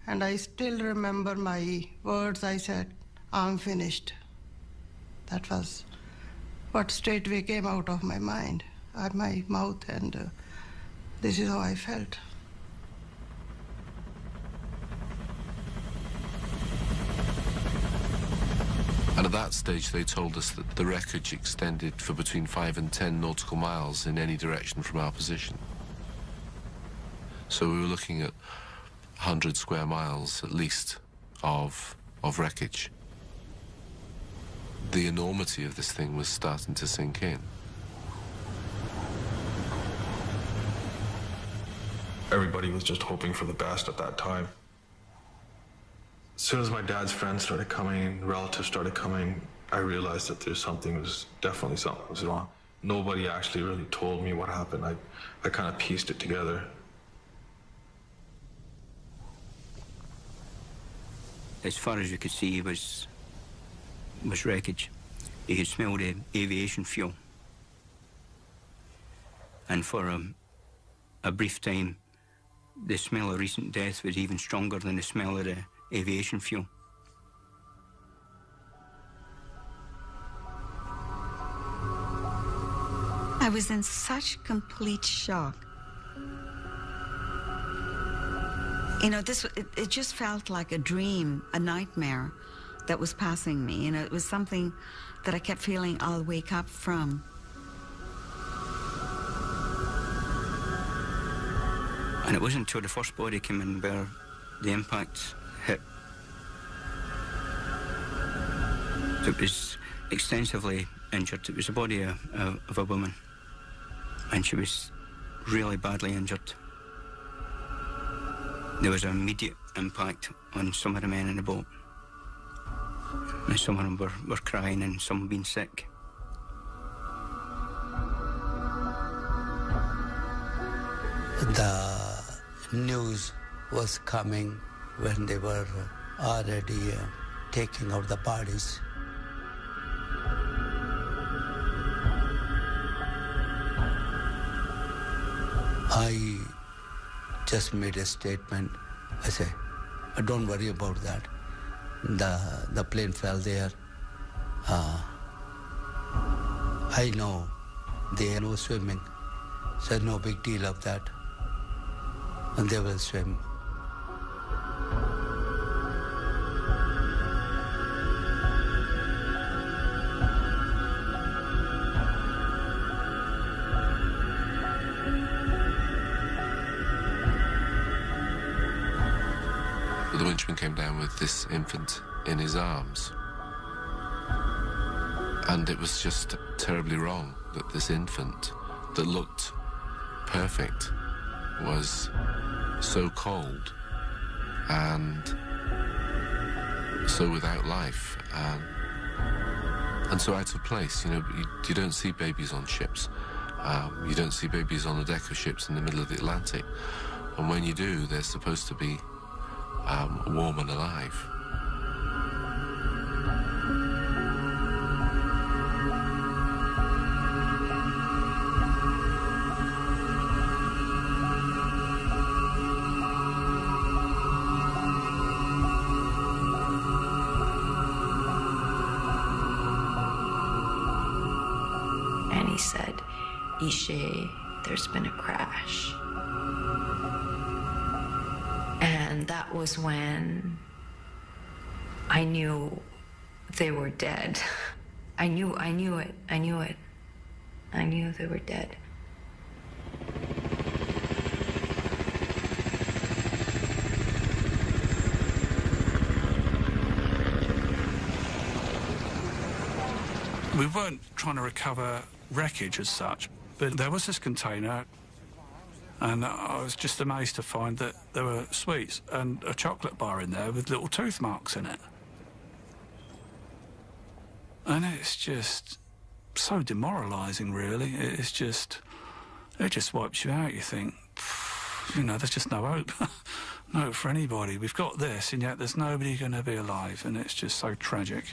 And I still remember my words. I said, "I'm finished." That was what straightway came out of my mind, my mouth, and this is how I felt. And at that stage, they told us that the wreckage extended for between 5 and 10 nautical miles in any direction from our position. So we were looking at 100 square miles, at least, of wreckage. The enormity of this thing was starting to sink in. Everybody was just hoping for the best at that time. As soon as my dad's friends started coming, relatives started coming, I realized that definitely something was wrong. Nobody actually really told me what happened. I kind of pieced it together. As far as you could see was wreckage. You could smell the aviation fuel. And for a brief time, the smell of recent death was even stronger than the smell of the aviation fuel. I was in such complete shock. You know, it just felt like a dream, a nightmare that was passing me. You know, it was something that I kept feeling I'll wake up from. And it wasn't until the first body came in where the impact hit. It was extensively injured. It was the body of a woman, and she was really badly injured. There was an immediate impact on some of the men in the boat. And some of them were crying and some had been sick. The news was coming when they were already taking out the bodies. I just made a statement. I say, don't worry about that. The plane fell there. I know they know swimming, so no big deal of that. And they will swim. The winchman came down with this infant in his arms. And it was just terribly wrong that this infant that looked perfect was so cold and so without life and so out of place. You know, you don't see babies on ships. You don't see babies on the deck of ships in the middle of the Atlantic. And when you do, they're supposed to be warm and alive. And he said, Ishe, there's been a crash. And that was when I knew they were dead. I knew it. I knew they were dead. We weren't trying to recover wreckage as such, but there was this container, and I was just amazed to find that there were sweets and a chocolate bar in there with little tooth marks in it. And it's just so demoralising, really. It just wipes you out. You think, you know, there's just no hope. No hope for anybody. We've got this, and yet there's nobody going to be alive, and it's just so tragic.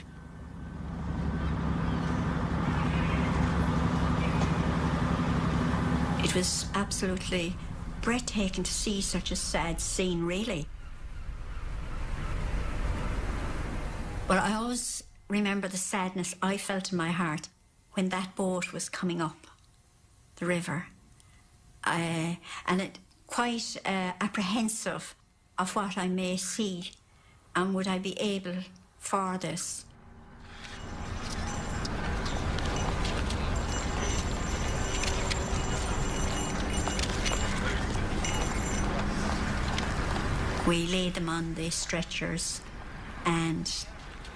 It was absolutely breathtaking to see such a sad scene, really. But I always remember the sadness I felt in my heart when that boat was coming up the river. And it quite apprehensive of what I may see and would I be able for this. We laid them on the stretchers, and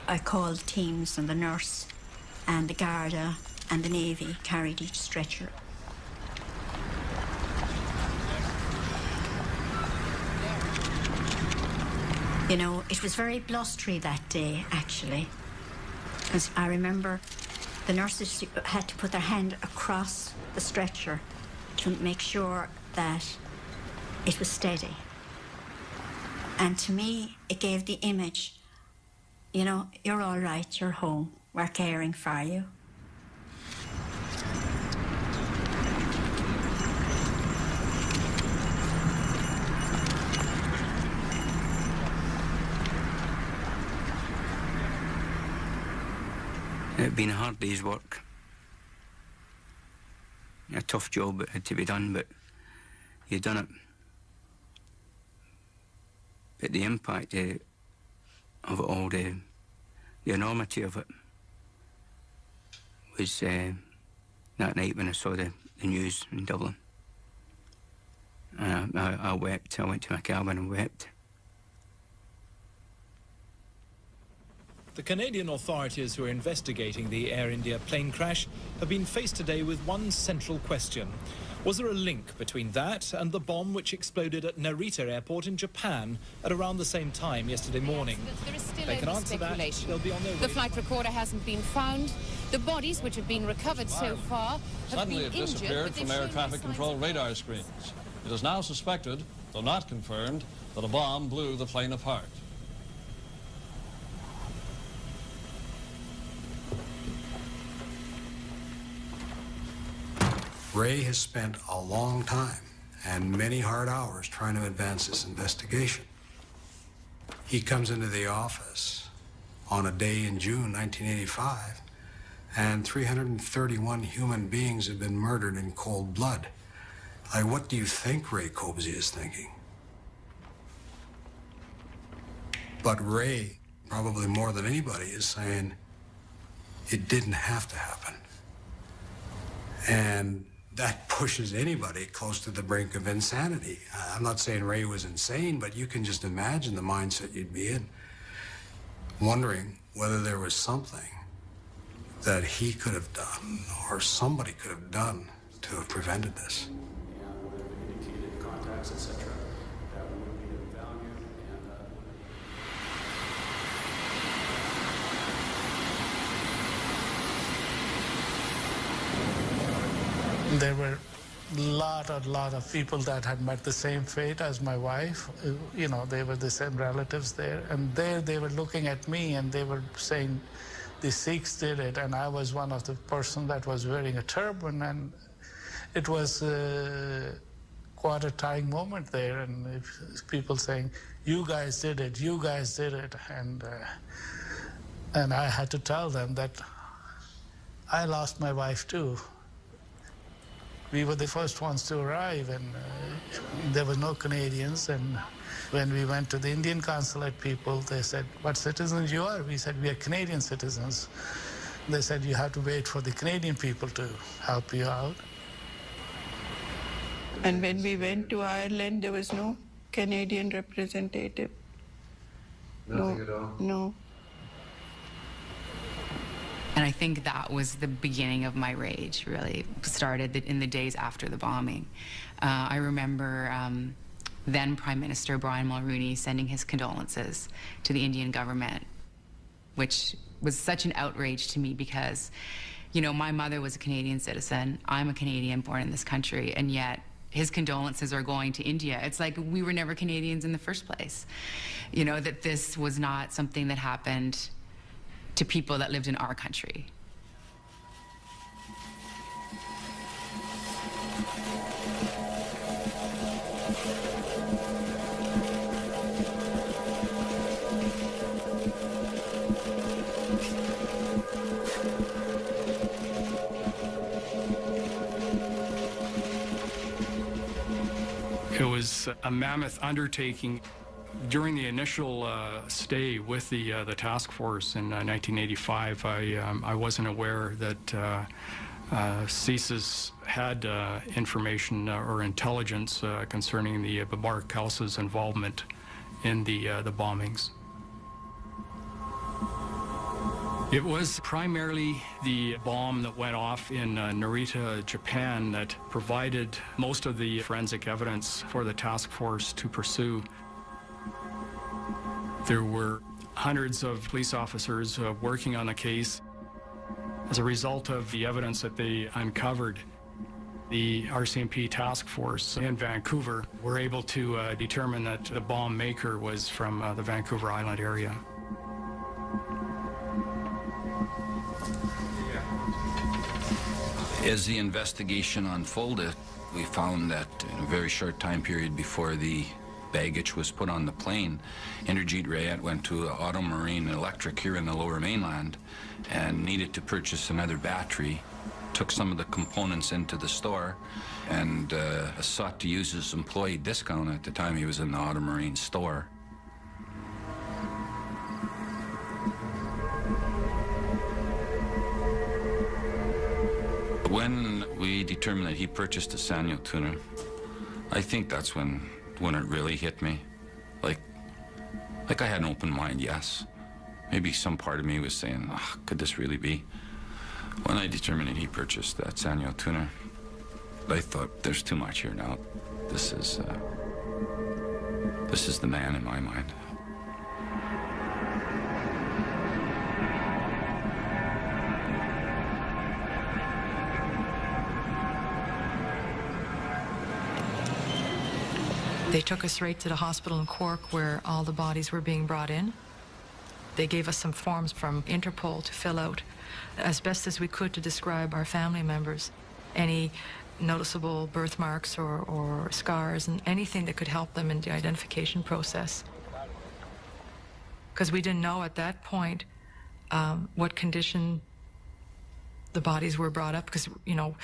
I called teams, and the nurse and the Garda and the Navy carried each stretcher. You know, it was very blustery that day, actually, because I remember the nurses had to put their hand across the stretcher to make sure that it was steady. And to me, it gave the image, you know, you're all right, you're home, we're caring for you. It had been a hard day's work. A tough job, it had to be done, but you'd done it. But the impact of it all, the enormity of it, was that night when I saw the news in Dublin. I wept. I went to my cabin and wept. The Canadian authorities who are investigating the Air India plane crash have been faced today with one central question. Was there a link between that and the bomb which exploded at Narita Airport in Japan at around the same time yesterday morning? There is still They can only answer that. speculation. They'll be on their way. The flight recorder hasn't been found. The bodies which have been recovered so far have Suddenly been it injured. disappeared from air traffic control radar screens. It is now suspected, though not confirmed, that a bomb blew the plane apart. Ray has spent a long time and many hard hours trying to advance this investigation. He comes into the office on a day in June 1985, and 331 human beings have been murdered in cold blood. What do you think Ray Cobsey is thinking? But Ray, probably more than anybody, is saying it didn't have to happen. And that pushes anybody close to the brink of insanity. I'm not saying Ray was insane, but you can just imagine the mindset you'd be in, wondering whether there was something that he could have done or somebody could have done to have prevented this. Indicated contacts, etc. That would be of value. There were a lot of people that had met the same fate as my wife. You know, they were the same relatives there. And there they were looking at me and they were saying, the Sikhs did it. And I was one of the person that was wearing a turban. And it was quite a trying moment there. And people saying, you guys did it, you guys did it. And I had to tell them that I lost my wife too. We were the first ones to arrive, and there were no Canadians. And when we went to the Indian consulate people, they said, what citizens you are? We said, we are Canadian citizens. They said, you have to wait for the Canadian people to help you out. And when we went to Ireland, there was no Canadian representative. Nothing at all? No. And I think that was the beginning of my rage, really. Started in the days after the bombing. I remember then Prime Minister Brian Mulroney sending his condolences to the Indian government, which was such an outrage to me because, you know, my mother was a Canadian citizen. I'm a Canadian born in this country, and yet his condolences are going to India. It's like we were never Canadians in the first place. You know, that this was not something that happened to people that lived in our country. It was a mammoth undertaking. During the initial stay with the task force in 1985, I wasn't aware that CSIS had information or intelligence concerning the Barkhouse's involvement in the bombings. It was primarily the bomb that went off in Narita, Japan, that provided most of the forensic evidence for the task force to pursue. There were hundreds of police officers working on the case. As a result of the evidence that they uncovered, the RCMP task force in Vancouver were able to determine that the bomb maker was from the Vancouver Island area. As the investigation unfolded, we found that in a very short time period before the baggage was put on the plane, Inderjeet Rayat went to Auto Marine Electric here in the Lower Mainland and needed to purchase another battery, took some of the components into the store, and sought to use his employee discount at the time he was in the Auto Marine store. When we determined that he purchased a Sanyo tuner, I think that's when it really hit me. Like I had an open mind, yes. Maybe some part of me was saying, oh, could this really be? When I determined that he purchased that Sanyo tuna, I thought, there's too much here now. This is the man in my mind. They took us right to the hospital in Cork where all the bodies were being brought in. They gave us some forms from Interpol to fill out as best as we could to describe our family members, any noticeable birthmarks or scars and anything that could help them in the identification process. Because we didn't know at that point what condition the bodies were brought up, because, you know,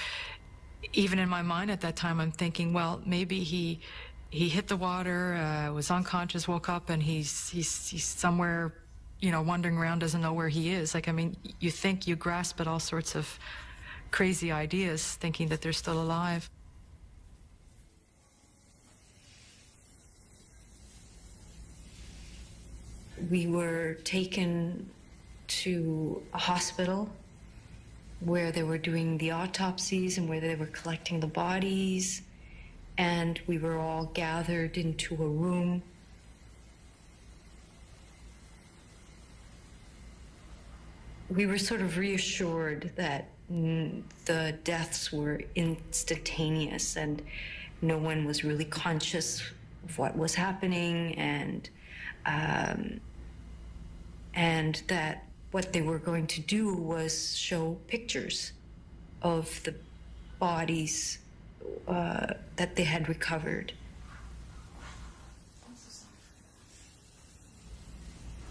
even in my mind at that time I'm thinking, well, maybe he hit the water, was unconscious, woke up, and he's somewhere, you know, wandering around, doesn't know where he is. Like, I mean, you think, you grasp at all sorts of crazy ideas, thinking that they're still alive. We were taken to a hospital where they were doing the autopsies and where they were collecting the bodies, and we were all gathered into a room. We were sort of reassured that the deaths were instantaneous and no one was really conscious of what was happening, and that what they were going to do was show pictures of the bodies that they had recovered.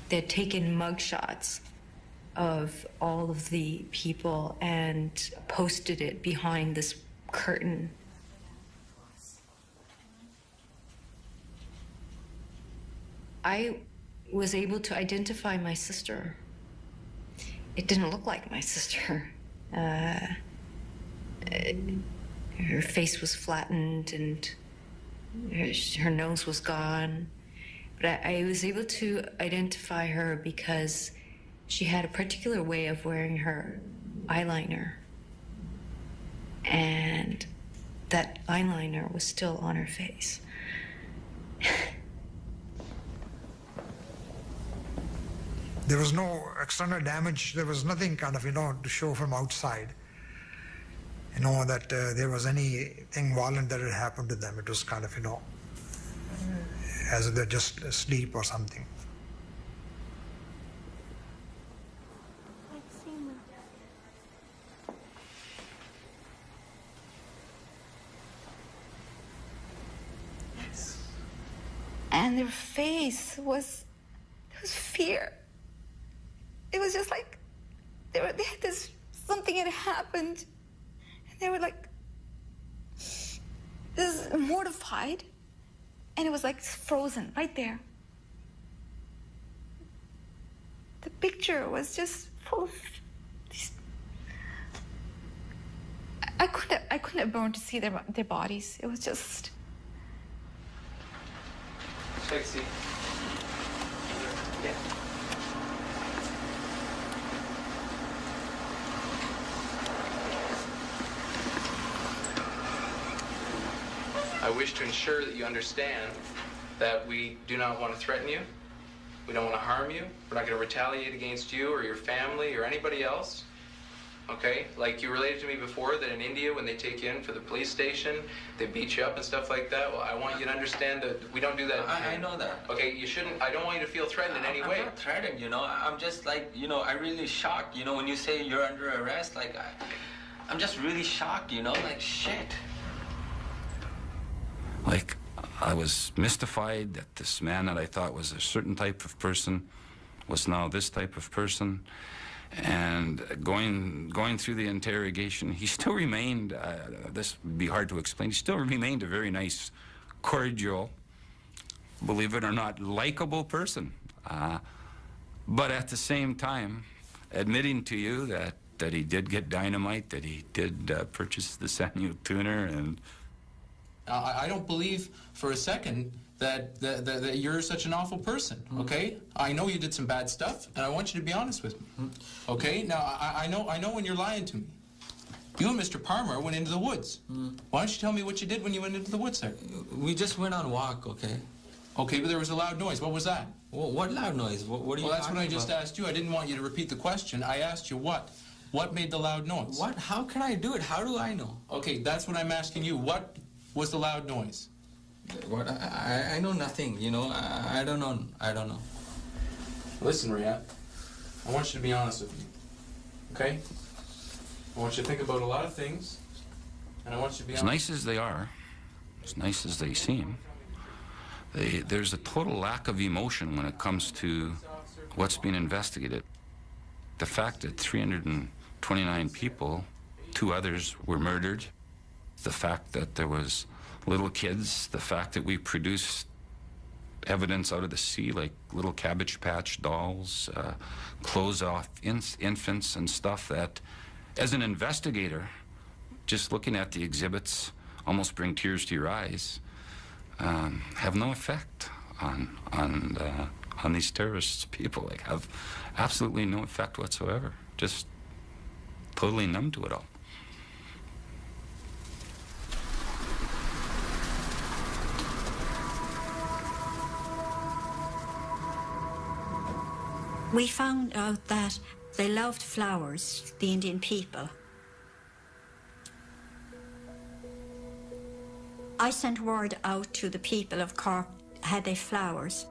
They had taken mugshots of all of the people and posted it behind this curtain. I was able to identify my sister. It didn't look like my sister. Her face was flattened and her nose was gone. But I was able to identify her because she had a particular way of wearing her eyeliner. And that eyeliner was still on her face. There was no external damage. There was nothing kind of, to show from outside, that there was anything violent that had happened to them. It was kind of, as if they're just asleep or something. And their face was fear. It was just like they had this, something had happened, and they were like this mortified, and it was like frozen right there. The picture was just full of these. I couldn't have borne to see their bodies. It was just. Sexy. Yeah. I wish to ensure that you understand that we do not want to threaten you. We don't want to harm you. We're not going to retaliate against you or your family or anybody else. Okay? Like you related to me before that in India, when they take you in for the police station, they beat you up and stuff like that. Well, I want you to understand that we don't do that. I know that. Okay, you shouldn't. I don't want you to feel threatened in any way. I'm not threatened, I'm just like, I'm really shocked. When you say you're under arrest, like, I'm just really shocked, like, shit. Like, I was mystified that this man that I thought was a certain type of person was now this type of person. And going through the interrogation, he still remained, this would be hard to explain, he still remained a very nice, cordial, believe it or not, likable person. But at the same time, admitting to you that he did get dynamite, that he did purchase the Sanyo tuner, and I don't believe for a second that you're such an awful person, okay? I know you did some bad stuff, and I want you to be honest with me, okay? Now, I know when you're lying to me. You and Mr. Palmer went into the woods. Why don't you tell me what you did when you went into the woods, sir? We just went on a walk, okay? Okay, but there was a loud noise. What was that? Well, what loud noise? What are you Well, that's what I talking just about? asked you. I didn't want you to repeat the question. I asked you what? What made the loud noise? What? How can I do it? How do I know? Okay, that's what I'm asking you. What was the loud noise? What? I know nothing, you know. I don't know. I don't know. Listen, Riyad, I want you to be honest with me, okay? I want you to think about a lot of things, and I want you to be As honest. nice as they are, as nice as they seem, there's a total lack of emotion when it comes to what's being investigated. The fact that 329 people, 2 others were murdered, the fact that there was little kids, the fact that we produced evidence out of the sea like little Cabbage Patch dolls, clothes off infants and stuff that, as an investigator, just looking at the exhibits almost bring tears to your eyes, have no effect on these terrorist people. Like, have absolutely no effect whatsoever. Just totally numb to it all. We found out that they loved flowers, the Indian people. I sent word out to the people of Cork, had they flowers.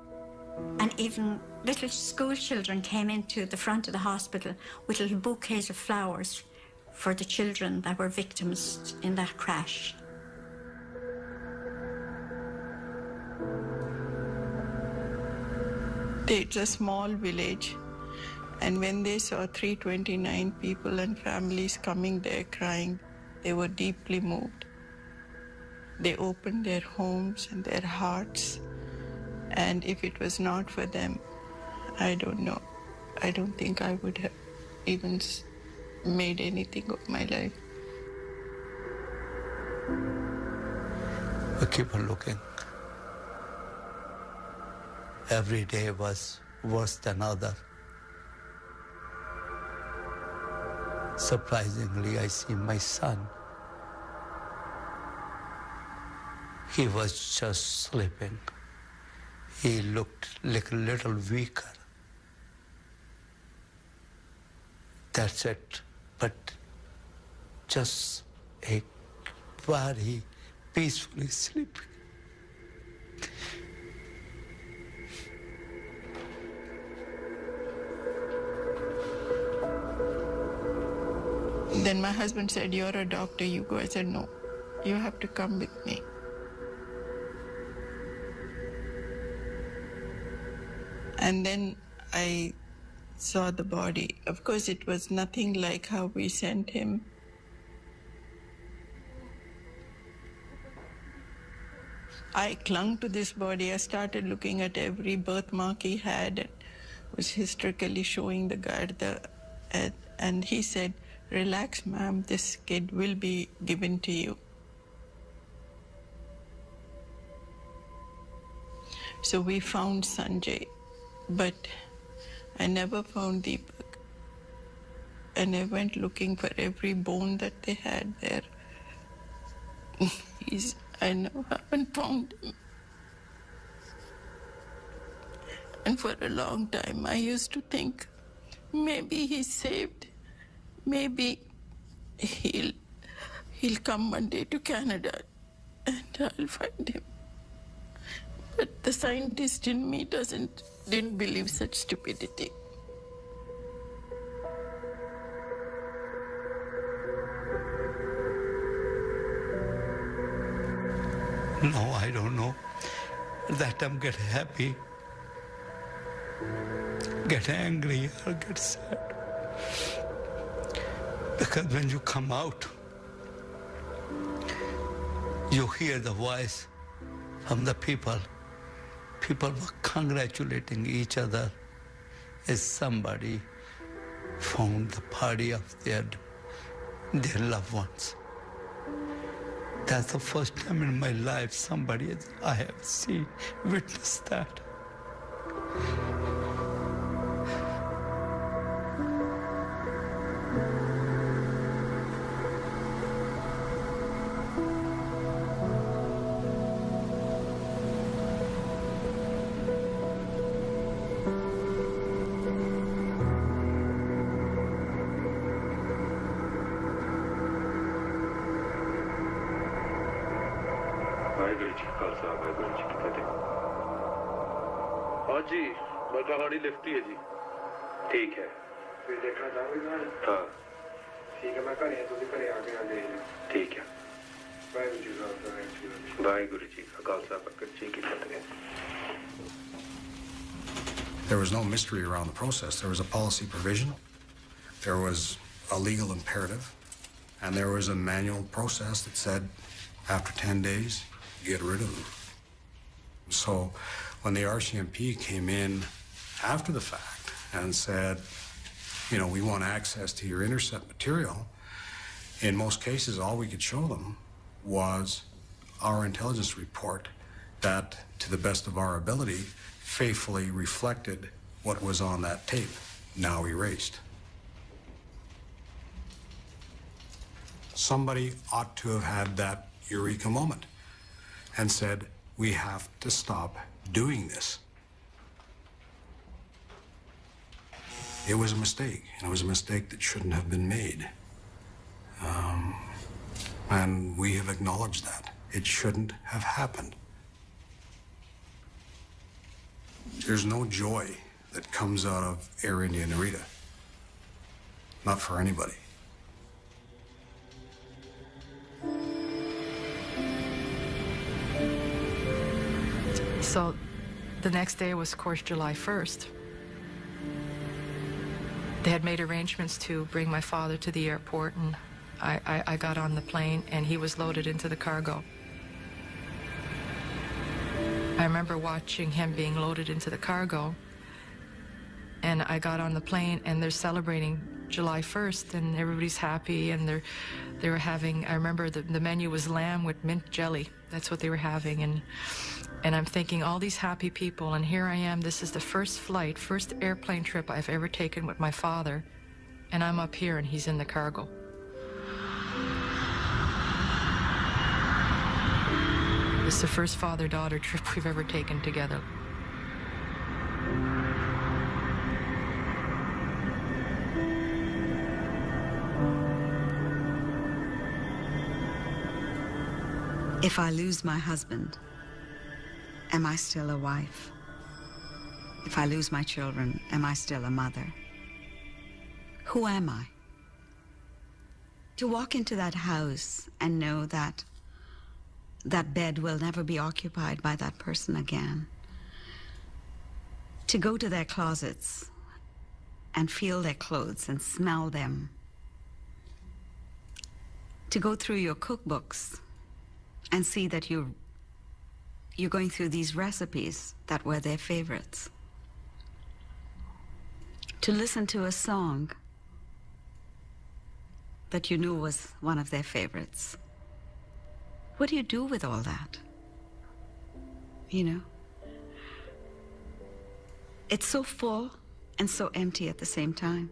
And even little school children came into the front of the hospital with little bouquets of flowers for the children that were victims in that crash. It's a small village, and when they saw 329 people and families coming there crying, they were deeply moved. They opened their homes and their hearts, and if it was not for them, I don't know. I don't think I would have even made anything of my life. We keep on looking. Every day was worse than other. Surprisingly, I see my son. He was just sleeping. He looked like a little weaker. That's it. But just a very peacefully sleeping. Then my husband said, "You're a doctor, you go." I said, "No, you have to come with me." And then I saw the body. Of course, it was nothing like how we sent him. I clung to this body. I started looking at every birthmark he had and was hysterically showing the guard. And he said, "Relax, ma'am, this kid will be given to you." So we found Sanjay, but I never found Deepak. And I went looking for every bone that they had there. I haven't found him. And for a long time, I used to think, maybe he's saved. Maybe he'll come one day to Canada and I'll find him. But the scientist in me didn't believe such stupidity. No, I don't know. That time get happy, get angry, or get sad. Because when you come out, you hear the voice from the people. People were congratulating each other as somebody found the body of their loved ones. That's the first time in my life I have witnessed that. हाँ जी मैं कहानी लिखती है जी ठीक है फिर देखना चाहोगे हाँ ठीक है मैं घरे तुम घरे आके आ जाइए ठीक है वाहिगुरु जी का खालसा वाहिगुरु जी की फतेह. There was no mystery around the process. There was a policy provision, there was a legal imperative, and there was a manual process that said after 10 days, get rid of them. So when the RCMP came in after the fact and said, you know, we want access to your intercept material, in most cases, all we could show them was our intelligence report that, to the best of our ability, faithfully reflected what was on that tape, now erased. Somebody ought to have had that eureka moment and said, we have to stop doing this. It was a mistake, and it was a mistake that shouldn't have been made. And we have acknowledged that. It shouldn't have happened. There's no joy that comes out of Air India Narita. Not for anybody. So the next day was, of course, July 1st. They had made arrangements to bring my father to the airport, and I got on the plane, and he was loaded into the cargo. I remember watching him being loaded into the cargo, and I got on the plane, and they're celebrating July 1st, and everybody's happy, and they were having, I remember the menu was lamb with mint jelly. That's what they were having, and I'm thinking, all these happy people, and here I am, this is the first airplane trip I've ever taken with my father, and I'm up here, and he's in the cargo. It's the first father-daughter trip we've ever taken together. If I lose my husband, am I still a wife? If I lose my children, am I still a mother? Who am I? To walk into that house and know that that bed will never be occupied by that person again. To go to their closets and feel their clothes and smell them. To go through your cookbooks and see that you're going through these recipes that were their favorites. To listen to a song that you knew was one of their favorites. What do you do with all that? You know? It's so full and so empty at the same time.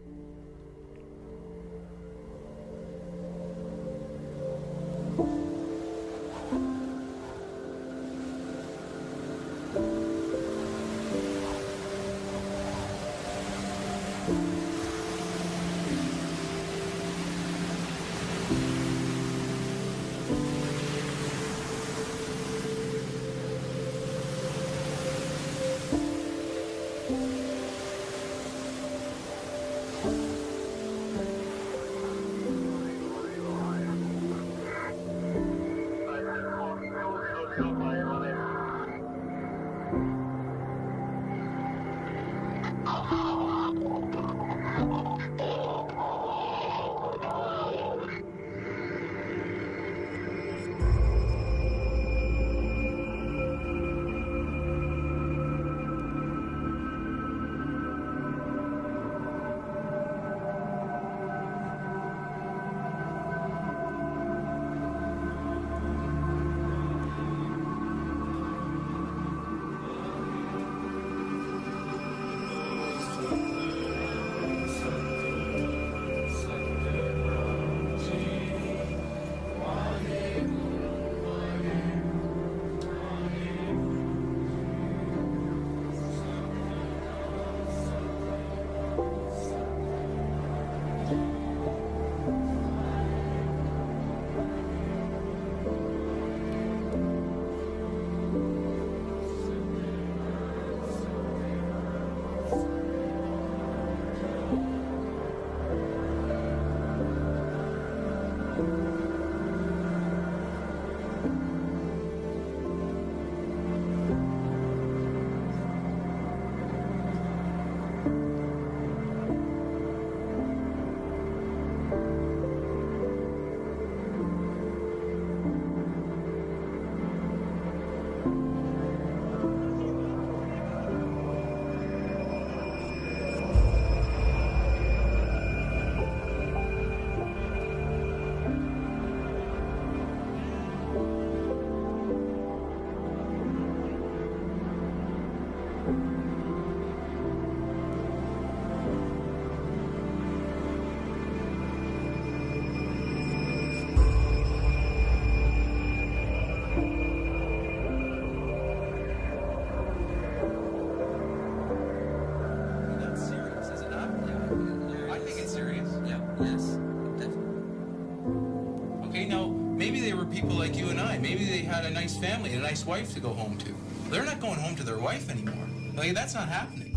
Maybe they had a nice family, a nice wife to go home to. They're not going home to their wife anymore. Like, that's not happening.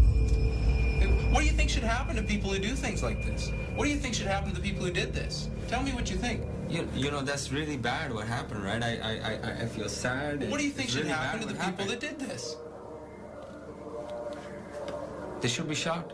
What do you think should happen to people who do things like this? What do you think should happen to the people who did this? Tell me what you think. You know, that's really bad what happened, right? I feel sad. What do you think should happen to the people that did this? They should be shot.